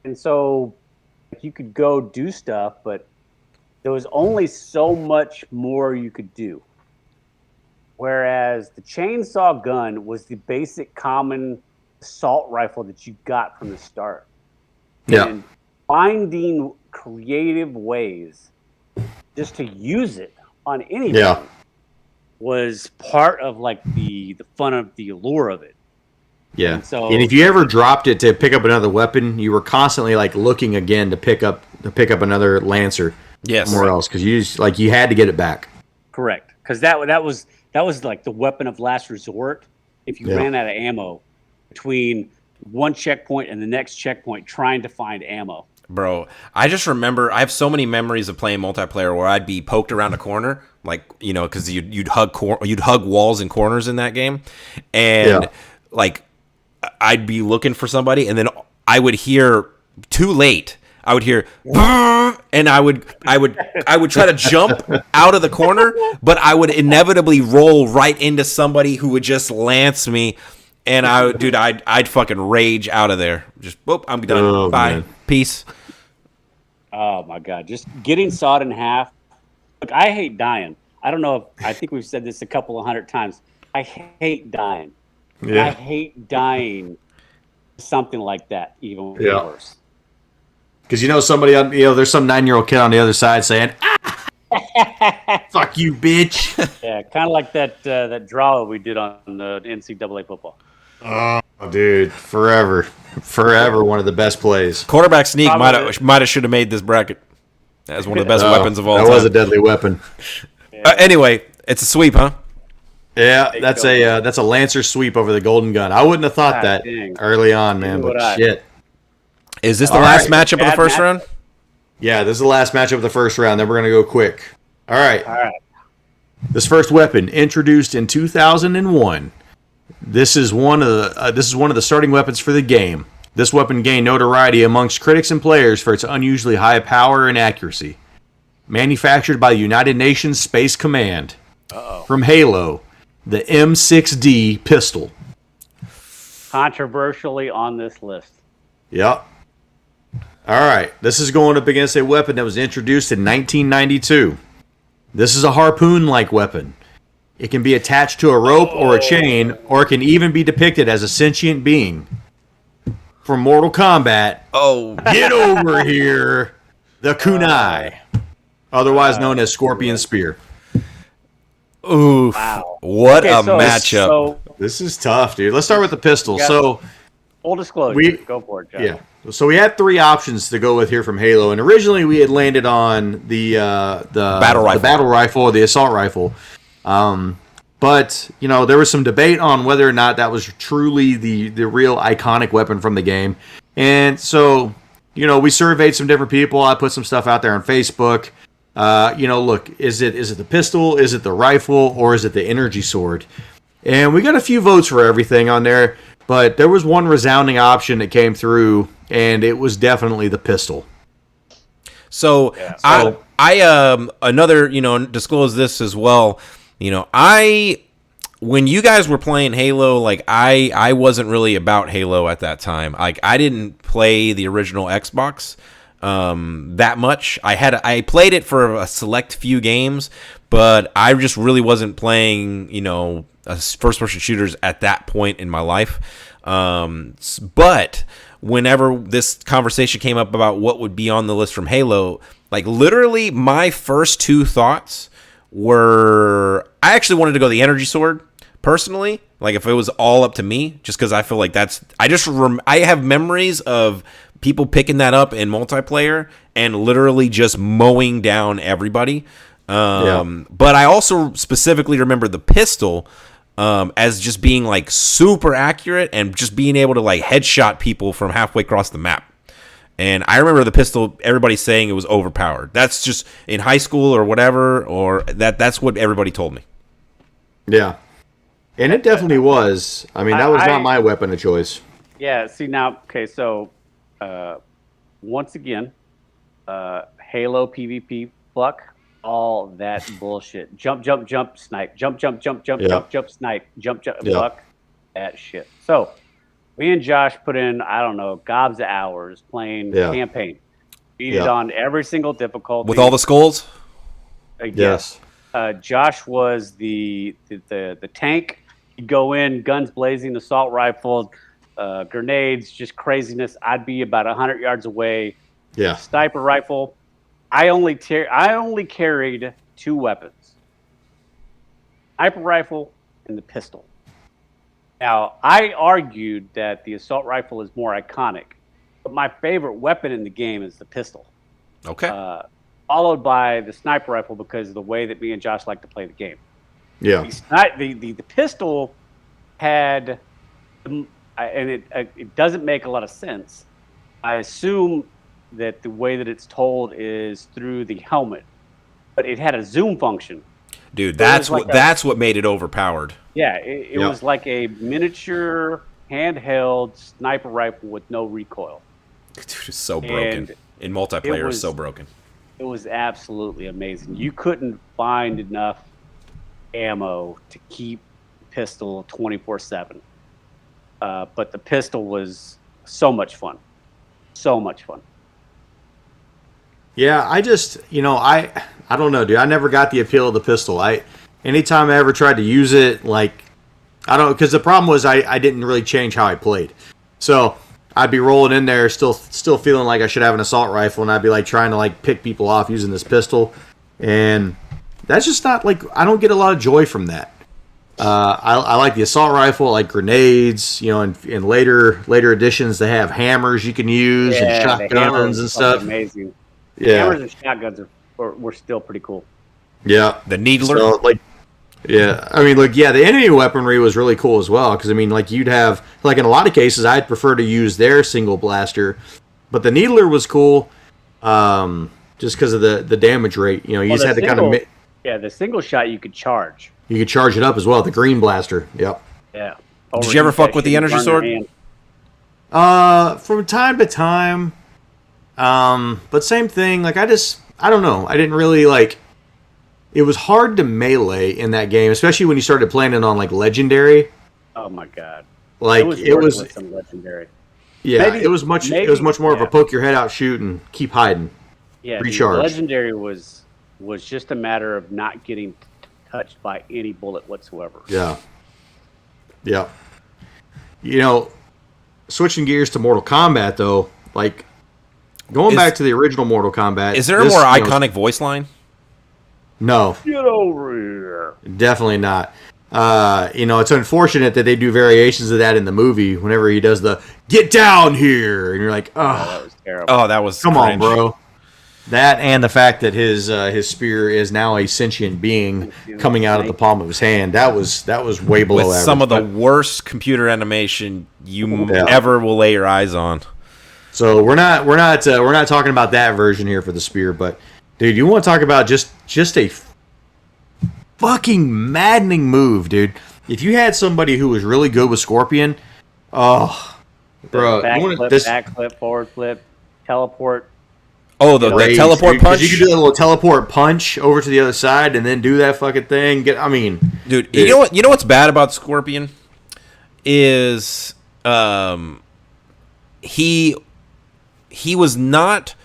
and so you could go do stuff, but there was only so much more you could do. Whereas the chainsaw gun was the basic common assault rifle that you got from the start. Yeah. And finding creative ways just to use it on anything was part of like the fun of the allure of it. Yeah. And if you ever dropped it to pick up another weapon, you were constantly like looking again to pick up another Lancer. Yes. Somewhere else, because you had to get it back. Correct. Because that was like the weapon of last resort if you ran out of ammo between one checkpoint and the next checkpoint trying to find ammo. Bro, I just remember I have so many memories of playing multiplayer where I'd be poked around a corner, like because you'd hug walls and corners in that game, and like I'd be looking for somebody, and then I would hear too late. I would hear, and I would try to jump out of the corner, but I would inevitably roll right into somebody who would just lance me, and I'd fucking rage out of there. Just whoop, I'm done. Oh, bye, man. Peace. Oh my god, just getting sawed in half. Look, I hate dying. I don't know I think we've said this a couple of hundred times. I hate dying. Yeah. I hate dying. Something like that, even worse. Because somebody there's some 9-year-old kid on the other side saying, "Fuck you, bitch." Yeah, kind of like that draw we did on the NCAA football. Oh, dude, forever one of the best plays. Quarterback sneak might have should have made this bracket as one of the best weapons of all time. That was a deadly weapon. Anyway, it's a sweep, huh? Yeah, that's a Lancer sweep over the golden gun. I wouldn't have thought that early on, man. But shit. Is this the last matchup of the first round? Yeah, this is the last matchup of the first round. Then we're gonna go quick. All right. This first weapon introduced in 2001. This is one of the starting weapons for the game. This weapon gained notoriety amongst critics and players for its unusually high power and accuracy. Manufactured by the United Nations Space Command. From Halo, the M6d Pistol. Controversially on this list. Yep. All right. This is going up against a weapon that was introduced in 1992. This is a harpoon-like weapon. It can be attached to a rope or a chain, or it can even be depicted as a sentient being. From Mortal Kombat, get over here, the Kunai, otherwise known as Scorpion Spear. Oof. Wow. What a matchup. This is tough, dude. Let's start with the pistol. Full disclosure. Go for it, John. Yeah. So we had 3 options to go with here from Halo, and originally we had landed on the battle rifle, the assault rifle. But there was some debate on whether or not that was truly the real iconic weapon from the game, and so we surveyed some different people. I put some stuff out there on Facebook. Look, is it the pistol, is it the rifle, or is it the energy sword? And we got a few votes for everything on there, but there was one resounding option that came through, and it was definitely the pistol. So I another disclose this as well. When you guys were playing Halo, like I wasn't really about Halo at that time. Like I didn't play the original Xbox that much. I played it for a select few games, but I just really wasn't playing first person shooters at that point in my life. But whenever this conversation came up about what would be on the list from Halo, like literally my first 2 thoughts were, I actually wanted to go the energy sword personally, like if it was all up to me, just because I feel like I have memories of people picking that up in multiplayer and literally just mowing down everybody. But I also specifically remember the pistol as just being like super accurate and just being able to like headshot people from halfway across the map. And I remember the pistol, everybody saying it was overpowered. That's just in high school or whatever, or that's what everybody told me. Yeah. And it definitely was. I mean, that was not my weapon of choice. Yeah, see now, okay, so once again, Halo PvP, fuck all that bullshit. Jump, jump, jump, snipe. Jump, jump, jump, jump, jump, jump, snipe. Jump, jump, fuck that shit. So, me and Josh put in, I don't know, gobs of hours playing campaign. Beat it on every single difficulty. With all the skulls? Yes. Josh was the tank. You'd go in, guns blazing, assault rifle, grenades, just craziness. I'd be about 100 yards away. Yeah. Sniper rifle. I only carried 2 weapons. Sniper rifle and the pistol. Now, I argued that the assault rifle is more iconic, but my favorite weapon in the game is the pistol. Okay. Followed by the sniper rifle because of the way that me and Josh like to play the game. Yeah. The pistol had, and it doesn't make a lot of sense. I assume that the way that it's told is through the helmet, but it had a zoom function. Dude, that's what made it overpowered. Yeah, it was like a miniature handheld sniper rifle with no recoil. Dude, it's so broken. In multiplayer, it's so broken. It was absolutely amazing. You couldn't find enough ammo to keep the pistol 24/7. But the pistol was so much fun. So much fun. Yeah, I just, I don't know, dude. I never got the appeal of the pistol. Anytime I ever tried to use it, because the problem was I didn't really change how I played. So I'd be rolling in there still feeling like I should have an assault rifle, and I'd be trying to pick people off using this pistol. And that's just not I don't get a lot of joy from that. I like the assault rifle, I like grenades, in later editions they have hammers you can use and shotguns and stuff. Amazing. Yeah. Hammers and shotguns were still pretty cool. Yeah. The needler. So, the enemy weaponry was really cool as well, because you'd have in a lot of cases I'd prefer to use their single blaster, but the needler was cool, just because of the damage rate. You just had to kind of the single shot you could charge. You could charge it up as well. The green blaster. Yep. Yeah. Did you ever fuck with the energy sword? From time to time. But same thing. I don't know. I didn't really It was hard to melee in that game, especially when you started playing it on legendary. Oh my god! It was some legendary. Yeah, it was much more of a poke your head out, shoot, and keep hiding. Yeah, recharge. Legendary was just a matter of not getting touched by any bullet whatsoever. Yeah. Yeah. Switching gears to Mortal Kombat though, going back to the original Mortal Kombat. Is there a more iconic voice line? No. Get over here. Definitely not. It's unfortunate that they do variations of that in the movie whenever he does the "get down here," and you're like, oh, that was terrible. Oh, that was come cringe. on, bro. That and the fact that his spear is now a sentient being coming out of the palm of his hand. That was way below with average. Some of the worst computer animation you ever will lay your eyes on. So we're not talking about that version here for the spear, but dude, you want to talk about just a fucking maddening move, dude. If you had somebody who was really good with Scorpion, bro, backflip, forward flip, teleport. Oh, the teleport punch. You could do that little teleport punch over to the other side and then do that fucking thing. Dude, you know what's bad about Scorpion is he was not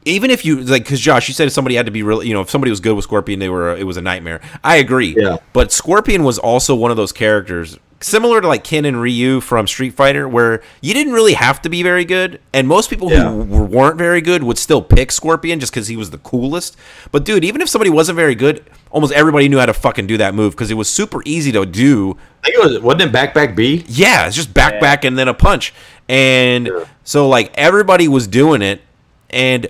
even if you because Josh, you said somebody had to be really, if somebody was good with Scorpion, it was a nightmare. I agree. Yeah. But Scorpion was also one of those characters similar to Ken and Ryu from Street Fighter, where you didn't really have to be very good, and most people who weren't very good would still pick Scorpion just because he was the coolest. But dude, even if somebody wasn't very good, almost everybody knew how to fucking do that move because it was super easy to do. I think wasn't it back B? Yeah, it's just back and then a punch, and so everybody was doing it, and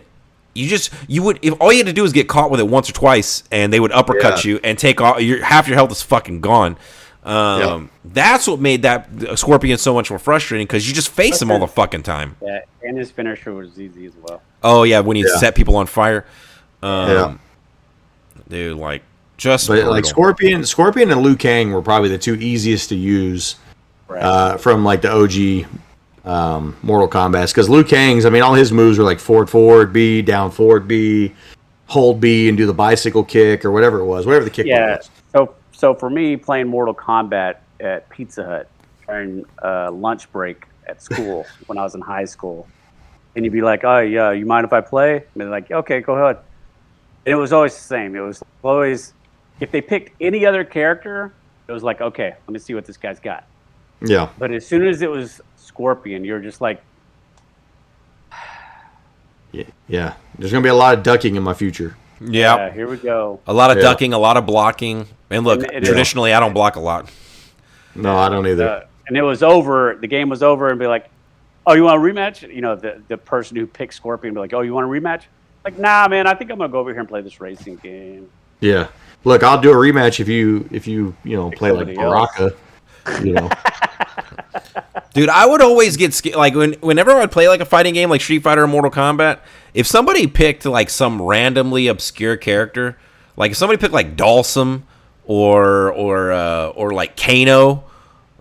you would if all you had to do was get caught with it once or twice, and they would uppercut you and take all half your health is fucking gone. That's what made that Scorpion so much more frustrating because you just face him all the fucking time. Yeah, and his finisher was easy as well. Oh yeah, when he set people on fire. Dude, like just like Scorpion and Liu Kang were probably the two easiest to use from like the OG Mortal Kombat, because Liu Kang's, I mean, all his moves were like forward B, down forward B, hold B, and do the bicycle kick or whatever it was, whatever the kick was. So for me, playing Mortal Kombat at Pizza Hut during lunch break at school when I was in high school, and you'd be like, "Oh yeah, you mind if I play?" And they're like, "Okay, go ahead." And it was always the same. It was always, if they picked any other character, it was like, "Okay, let me see what this guy's got." Yeah. But as soon as it was Scorpion, you're just like, yeah. There's gonna be a lot of ducking in my future. Yeah, here we go. A lot of ducking, a lot of blocking. And look, traditionally, I don't block a lot. No, I don't either. And it was over. The game was over, and be like, "Oh, you want a rematch?" You know, the person who picked Scorpion be like, "Oh, you want a rematch?" Like, nah, man. I think I'm gonna go over here and play this racing game. Yeah. Look, I'll do a rematch if you play like Baraka. You know. Dude, I would always get scared. Like whenever I'd play like a fighting game, like Street Fighter or Mortal Kombat, if somebody picked like some randomly obscure character, like if somebody picked like Dalsum or like Kano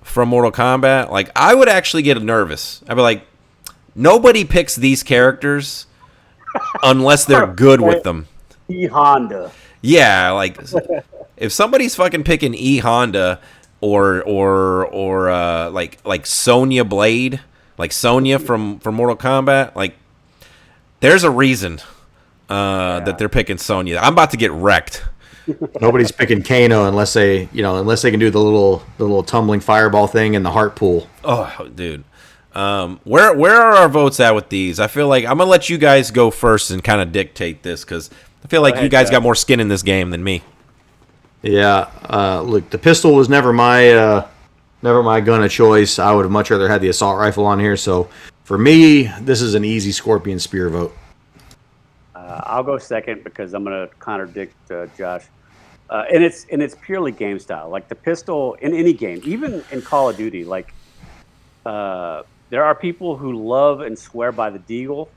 from Mortal Kombat, like I would actually get nervous. I'd be like, nobody picks these characters unless they're good with them. E Honda. Yeah, like if somebody's fucking picking E Honda or like Sonya Blade, like Sonya from Mortal Kombat, like there's a reason that they're picking Sonya. I'm about to get wrecked. Nobody's picking Kano unless they can do the little tumbling fireball thing and the heart pull. Oh, dude. Where are our votes at with these? I feel like I'm gonna let you guys go first and kind of dictate this because I feel like you guys got more skin in this game than me. Yeah, look, the pistol was never my gun of choice. I would have much rather had the assault rifle on here. So for me, this is an easy Scorpion Spear vote. I'll go second because I'm going to contradict Josh, and it's purely game style. Like the pistol in any game, even in Call of Duty, like there are people who love and swear by the Deagle,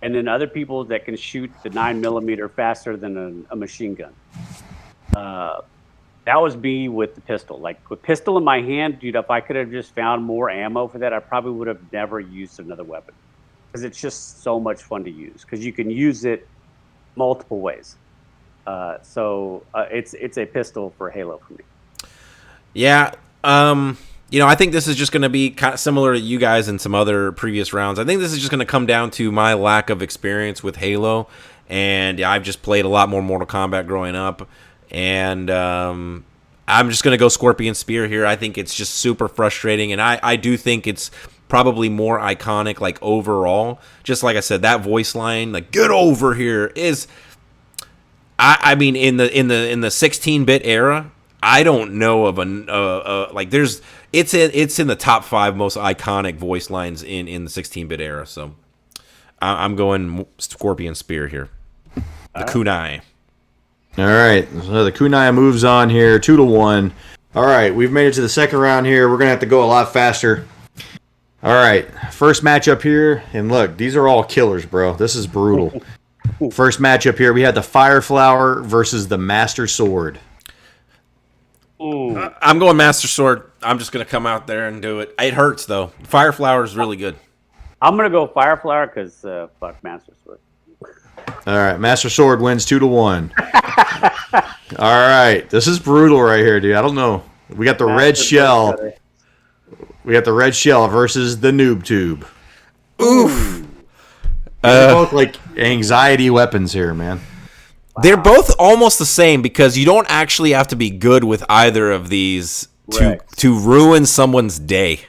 and then other people that can shoot the 9mm faster than a machine gun. That was me with the pistol. Like with pistol in my hand, dude, if I could have just found more ammo for that, I probably would have never used another weapon because it's just so much fun to use because you can use it multiple ways. So it's a pistol for Halo for me. Yeah. I think this is just going to be kind of similar to you guys in some other previous rounds. I think this is just going to come down to my lack of experience with Halo, and I've just played a lot more Mortal Kombat growing up. And I'm just going to go Scorpion Spear here. I think it's just super frustrating, and I do think it's probably more iconic, like overall. Just like I said, that voice line, like "get over here," is. I mean, in the 16-bit era, I don't know of it's in the top 5 most iconic voice lines in the 16-bit era. So I'm going Scorpion Spear here, the Kunai. All right, so the Kunai moves on here, 2-1. All right, we've made it to the second round here. We're going to have to go a lot faster. All right, first matchup here, and look, these are all killers, bro. This is brutal. First matchup here, we had the Fire Flower versus the Master Sword. I'm going Master Sword. I'm just going to come out there and do it. It hurts, though. Fire Flower is really good. I'm going to go Fire Flower because fuck Master Sword. All right, Master Sword wins 2-1. All right, this is brutal right here, dude. I don't know. We got the red shell. We got the red shell versus the noob tube. Oof. They're both like anxiety weapons here, man. They're both almost the same because you don't actually have to be good with either of these to ruin someone's day.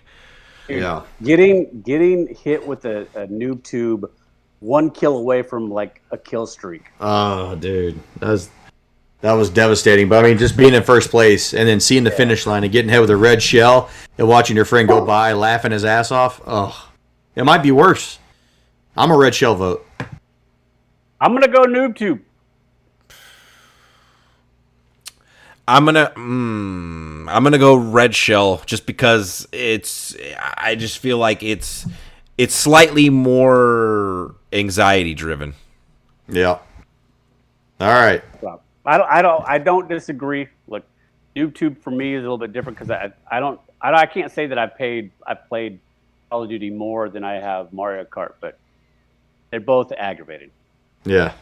Yeah, getting hit with a noob tube. 1 kill away from like a kill streak. Oh, dude, that was devastating. But I mean, just being in first place and then seeing the finish line and getting hit with a red shell and watching your friend go by laughing his ass off. Oh, it might be worse. I'm a red shell vote. I'm gonna go noob tube. I'm gonna go red shell just because I just feel like it's slightly more anxiety driven. Yeah. All right. I don't disagree. Look, noob tube for me is a little bit different because I can't say that I've played Call of Duty more than I have Mario Kart, but they're both aggravating. Yeah.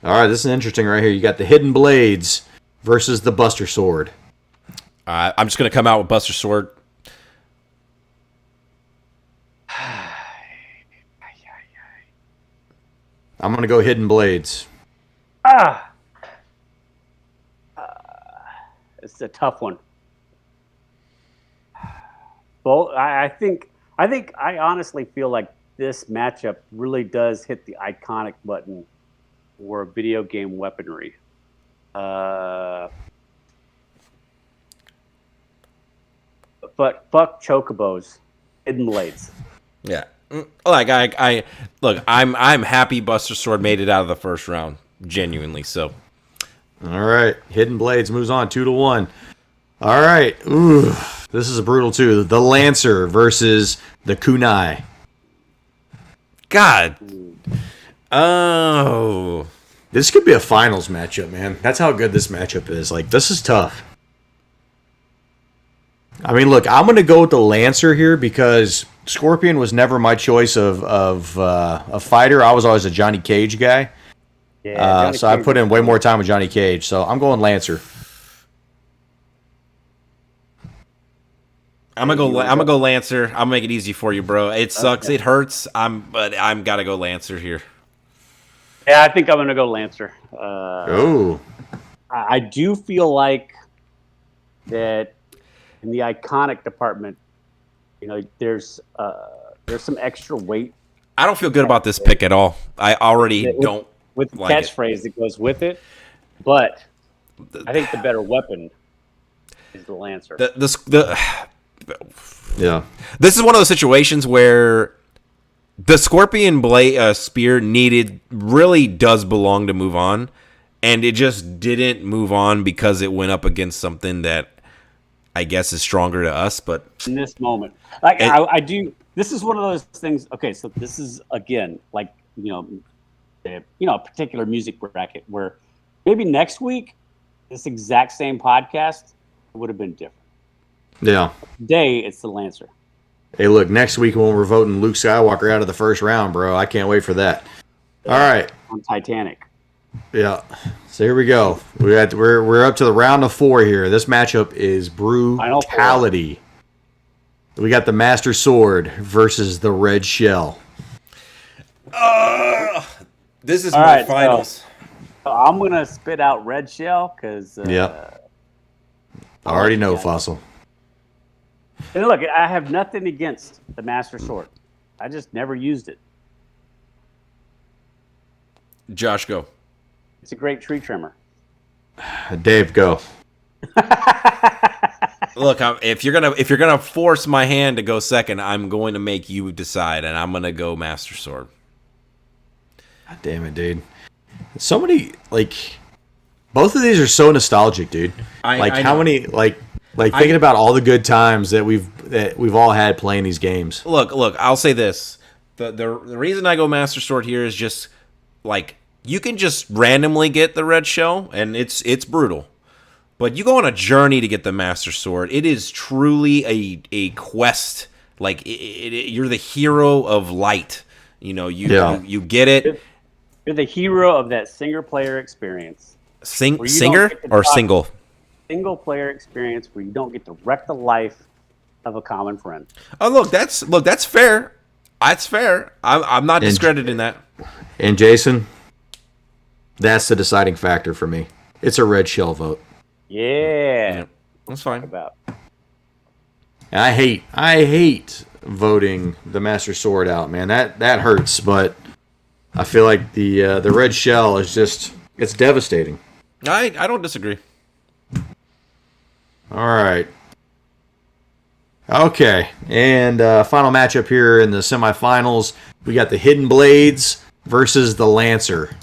All right, this is interesting right here. You got the Hidden Blades versus the Buster Sword. I'm just going to come out with Buster Sword. I'm going to go Hidden Blades. It's a tough one. Well, I honestly feel like this matchup really does hit the iconic button for video game weaponry. But fuck chocobos, Hidden Blades. Yeah, like I look, I'm happy Buster Sword made it out of the first round, genuinely. So, all right, Hidden Blades moves on 2-1. All right, ooh, this is a brutal too. The Lancer versus the Kunai. God, oh, this could be a finals matchup, man. That's how good this matchup is. Like, this is tough. I mean, look, I'm going to go with the Lancer here because Scorpion was never my choice of a fighter. I was always a Johnny Cage guy. Yeah, so I put in way more time with Johnny Cage. So I'm going Lancer. I'm gonna go Lancer. I'll make it easy for you, bro. It sucks. Okay. It hurts. But I'm gotta go Lancer here. Yeah, I think I'm gonna go Lancer. I do feel like that in the iconic department, there's some extra weight. I don't feel good about this pick at all. I already don't with the like catchphrase that goes with it, but I think the better weapon is the Lancer. Yeah, this is one of those situations where the Scorpion Blade spear really does belong to move on, and it just didn't move on because it went up against something that I guess is stronger to us. But in this moment, I do. This is one of those things. Okay, so this is again like a particular music bracket where maybe next week this exact same podcast would have been different. Yeah. Today, it's the Lancer. Hey, look, next week when we're voting Luke Skywalker out of the first round, bro, I can't wait for that. All right. On Titanic. Yeah. So here we go. We're up to the round of 4 here. This matchup is brutality. We got the Master Sword versus the Red Shell. This is my finals. So I'm going to spit out Red Shell because... Yep. I already know, Fossil. And look, I have nothing against the Master Sword. I just never used it. Josh, go. It's a great tree trimmer. Dave, go. Look, if you're gonna force my hand to go second, I'm going to make you decide, and I'm gonna go Master Sword. God damn it, dude! So many both of these are so nostalgic, dude. How many thinking about all the good times that we've all had playing these games. Look, I'll say this: the reason I go Master Sword here is just you can just randomly get the red shell, and it's brutal. But you go on a journey to get the Master Sword. It is truly a quest. You're the hero of light. You get it. You're the hero of that single player experience. Singer or single? Single player experience where you don't get to wreck the life of a common friend. Oh, look, that's fair. That's fair. I'm not discrediting that. And Jason, that's the deciding factor for me. It's a red shell vote. Yeah. That's fine. And I hate voting the Master Sword out, man. That hurts, but I feel like the red shell is it's devastating. I don't disagree. All right. Okay, and final matchup here in the semifinals. We got the Hidden Blades versus the Lancer.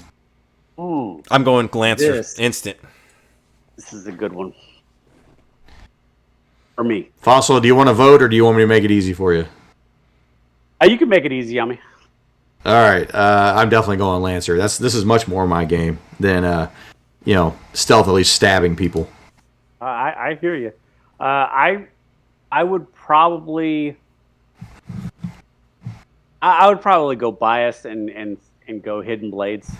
Ooh, I'm going Lancer. This. Instant. this is a good one for me. Fossil, do you want to vote or do you want me to make it easy for you? You can make it easy on me. All right, I'm definitely going Lancer. This is much more my game than stealthily stabbing people. I hear you. I would probably go biased and go Hidden Blades,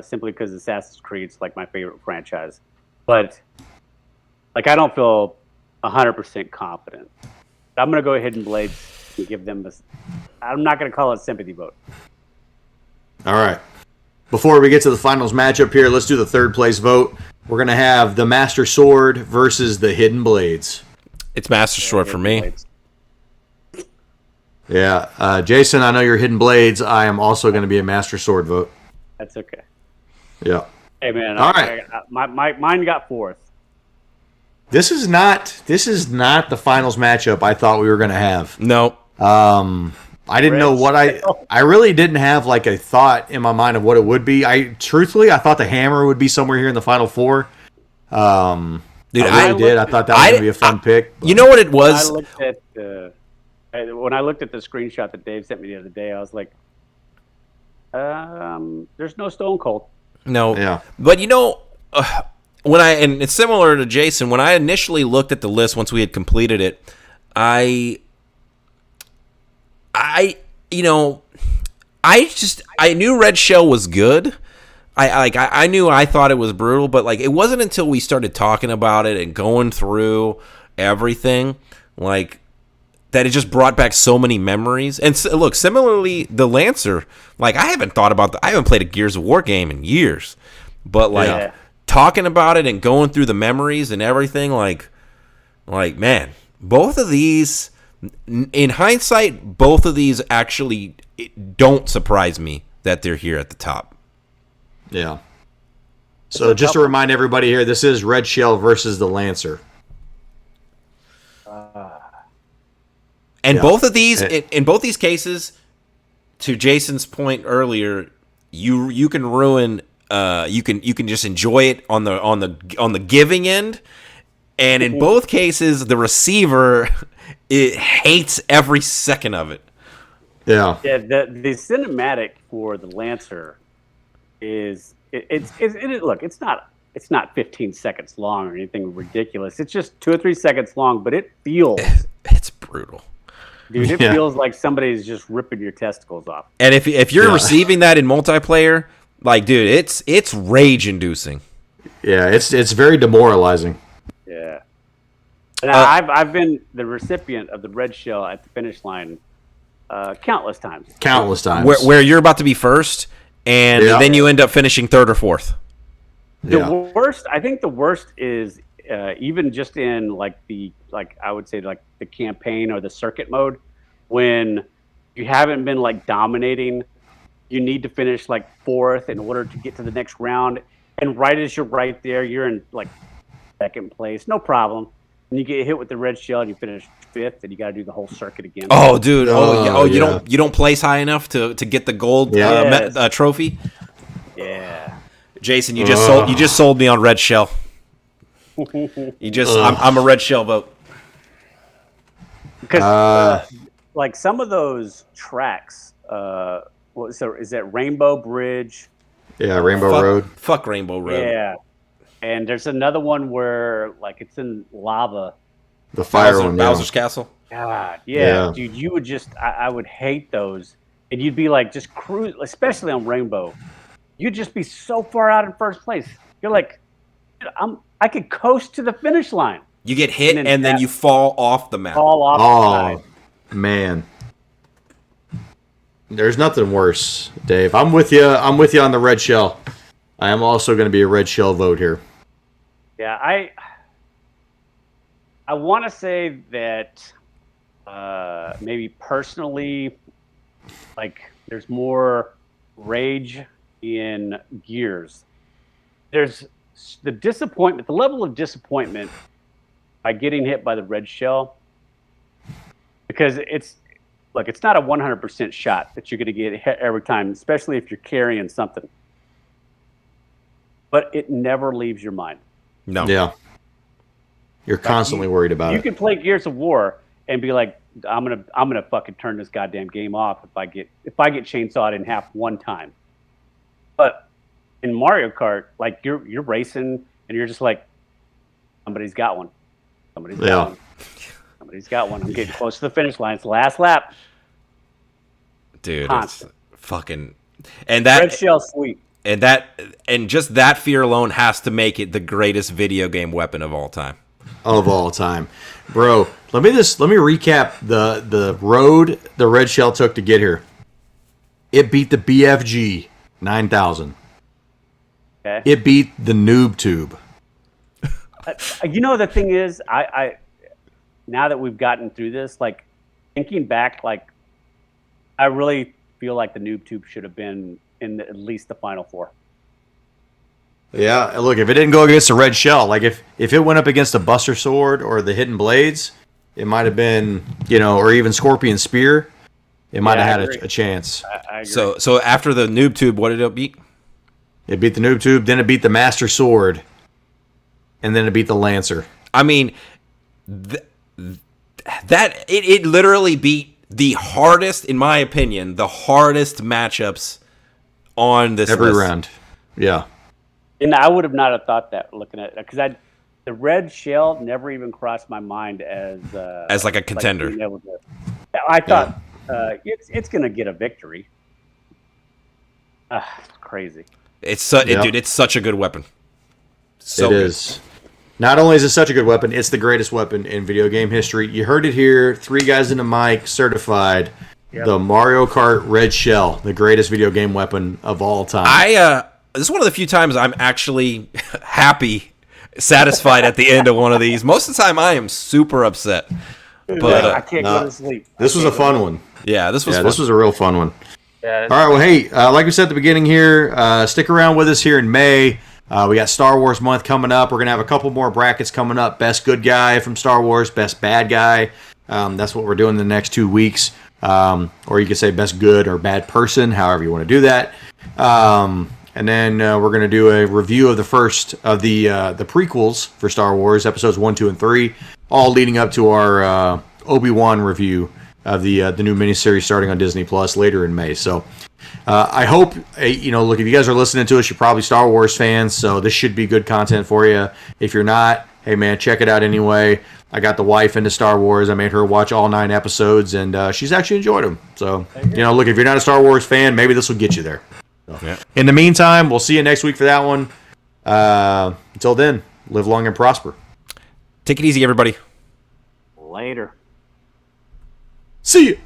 simply because Assassin's Creed's like my favorite franchise. But like I don't feel 100% confident. I'm gonna go Hidden Blades and give them this. I'm not gonna call it sympathy vote. All right. Before we get to the finals matchup here, let's do the third place vote. We're going to have the Master Sword versus the Hidden Blades. It's Master Sword for me. Blades. Yeah. Jason, I know you're Hidden Blades. I am also going to be a Master Sword vote. That's okay. Yeah. Hey man, All right. mine got fourth. This is not the finals matchup I thought we were going to have. No. I didn't know what I really didn't have like a thought in my mind of what it would be. I thought the Hammer would be somewhere here in the final four. Dude, I really did. I thought that was going to be a fun pick. You know what it was? When I looked at the screenshot that Dave sent me the other day, I was like, there's no Stone Cold. No. Yeah. But and it's similar to Jason, when I initially looked at the list once we had completed it, I knew Red Shell was good. I thought it was brutal, but like it wasn't until we started talking about it and going through everything like that it just brought back so many memories. And look, similarly, the Lancer, like I haven't played a Gears of War game in years, but like talking about it and going through the memories and everything, like man, both of these. In hindsight, both of these actually don't surprise me that they're here at the top. Yeah. So just to remind everybody here, this is Red Shell versus the Lancer. And both of these, in both these cases, to Jason's point earlier, you can ruin. You can just enjoy it on the giving end, and in both cases, the receiver. It hates every second of it. Yeah. Yeah. The cinematic for the Lancer is look. It's not 15 seconds long or anything ridiculous. It's just 2 or 3 seconds long, but it feels. It's brutal, dude. It feels like somebody's just ripping your testicles off. And if you're receiving that in multiplayer, like dude, it's rage inducing. Yeah. It's very demoralizing. Yeah. And I've been the recipient of the Red Shell at the finish line countless times. Where you're about to be first, and then you end up finishing third or fourth. The worst, I think the worst is even just in I would say like the campaign or the circuit mode, when you haven't been like dominating, you need to finish like fourth in order to get to the next round. And right as you're right there, you're in like second place, no problem. And you get hit with the Red Shell and you finish fifth, and you got to do the whole circuit again. Oh, dude! You don't place high enough to get the gold trophy. Yeah, Jason, you just sold me on Red Shell. I'm a Red Shell vote. Because like some of those tracks, is that Rainbow Bridge? Yeah, Rainbow Road. Fuck Rainbow Road. Yeah. And there's another one where, like, it's in lava. The fire one, Bowser's Castle. God, yeah, dude, you would just, I would hate those, and you'd be like, just cruise, especially on Rainbow. You'd just be so far out in first place. You're like, I could coast to the finish line. You get hit, and then you fall off the map. Fall off the side. Man, there's nothing worse, Dave. I'm with you. I'm with you on the Red Shell. I am also going to be a Red Shell vote here. Yeah, I want to say that maybe personally, like there's more rage in Gears. There's the disappointment, the level of disappointment by getting hit by the Red Shell, because it's not a 100% shot that you're going to get hit every time, especially if you're carrying something. but it never leaves your mind. No. Yeah. You're constantly worried about You it. can play Gears of War and be like, I'm gonna fucking turn this goddamn game off if I get chainsawed in half one time. But in Mario Kart, like you're racing and you're just like, somebody's got one. Somebody's got one. Somebody's got one. I'm getting close to the finish line. It's the last lap. Dude, Constant. it's fucking and that Red Shell sweet. and just that fear alone has to make it the greatest video game weapon of all time. Of all time. Bro, let me recap the road the Red Shell took to get here. It beat the BFG 9000. Okay. It beat the Noob Tube. You know, the thing is, I now that we've gotten through this, like thinking back, like I really feel like the Noob Tube should have been in at least the Final Four. Yeah, look, if it didn't go against the Red Shell, like if it went up against the Buster Sword or the Hidden Blades, it might have been, or even Scorpion Spear, it might have had a chance. I agree. So after the Noob Tube, what did it beat? It beat the Noob Tube, then it beat the Master Sword, and then it beat the Lancer. I mean, it literally beat the hardest, in my opinion, the hardest matchups on this Every list. round. Yeah. And I would have not have thought that looking at it because the Red Shell never even crossed my mind as like a contender. being able to- I thought it's going to get a victory. It's crazy. Dude, it's such a good weapon. So It good. is. Not only is it such a good weapon, it's the greatest weapon in video game history. You heard it here. 3 guys in the mic, certified. Yep. The Mario Kart Red Shell, the greatest video game weapon of all time. This is one of the few times I'm actually happy, satisfied at the end of one of these. Most of the time, I am super upset. But I can't go to sleep. This was a fun one. yeah, this was fun. This was a real fun one. Yeah, All right, well, hey, like we said at the beginning here, stick around with us here in May. We got Star Wars month coming up. We're going to have a couple more brackets coming up. Best good guy from Star Wars, best bad guy. That's what we're doing the next 2 weeks. Or you could say best good or bad person, however you want to do that. And then we're going to do a review of the first of the prequels for Star Wars, episodes 1, 2, and 3, all leading up to our Obi-Wan review of the new miniseries starting on Disney Plus later in May. So I hope, look, if you guys are listening to us, you're probably Star Wars fans, so this should be good content for you. If you're not, hey, man, check it out anyway. I got the wife into Star Wars. I made her watch all 9 episodes, and she's actually enjoyed them. So, look, if you're not a Star Wars fan, maybe this will get you there. So. Yeah. In the meantime, we'll see you next week for that one. Until then, live long and prosper. Take it easy, everybody. later. See you.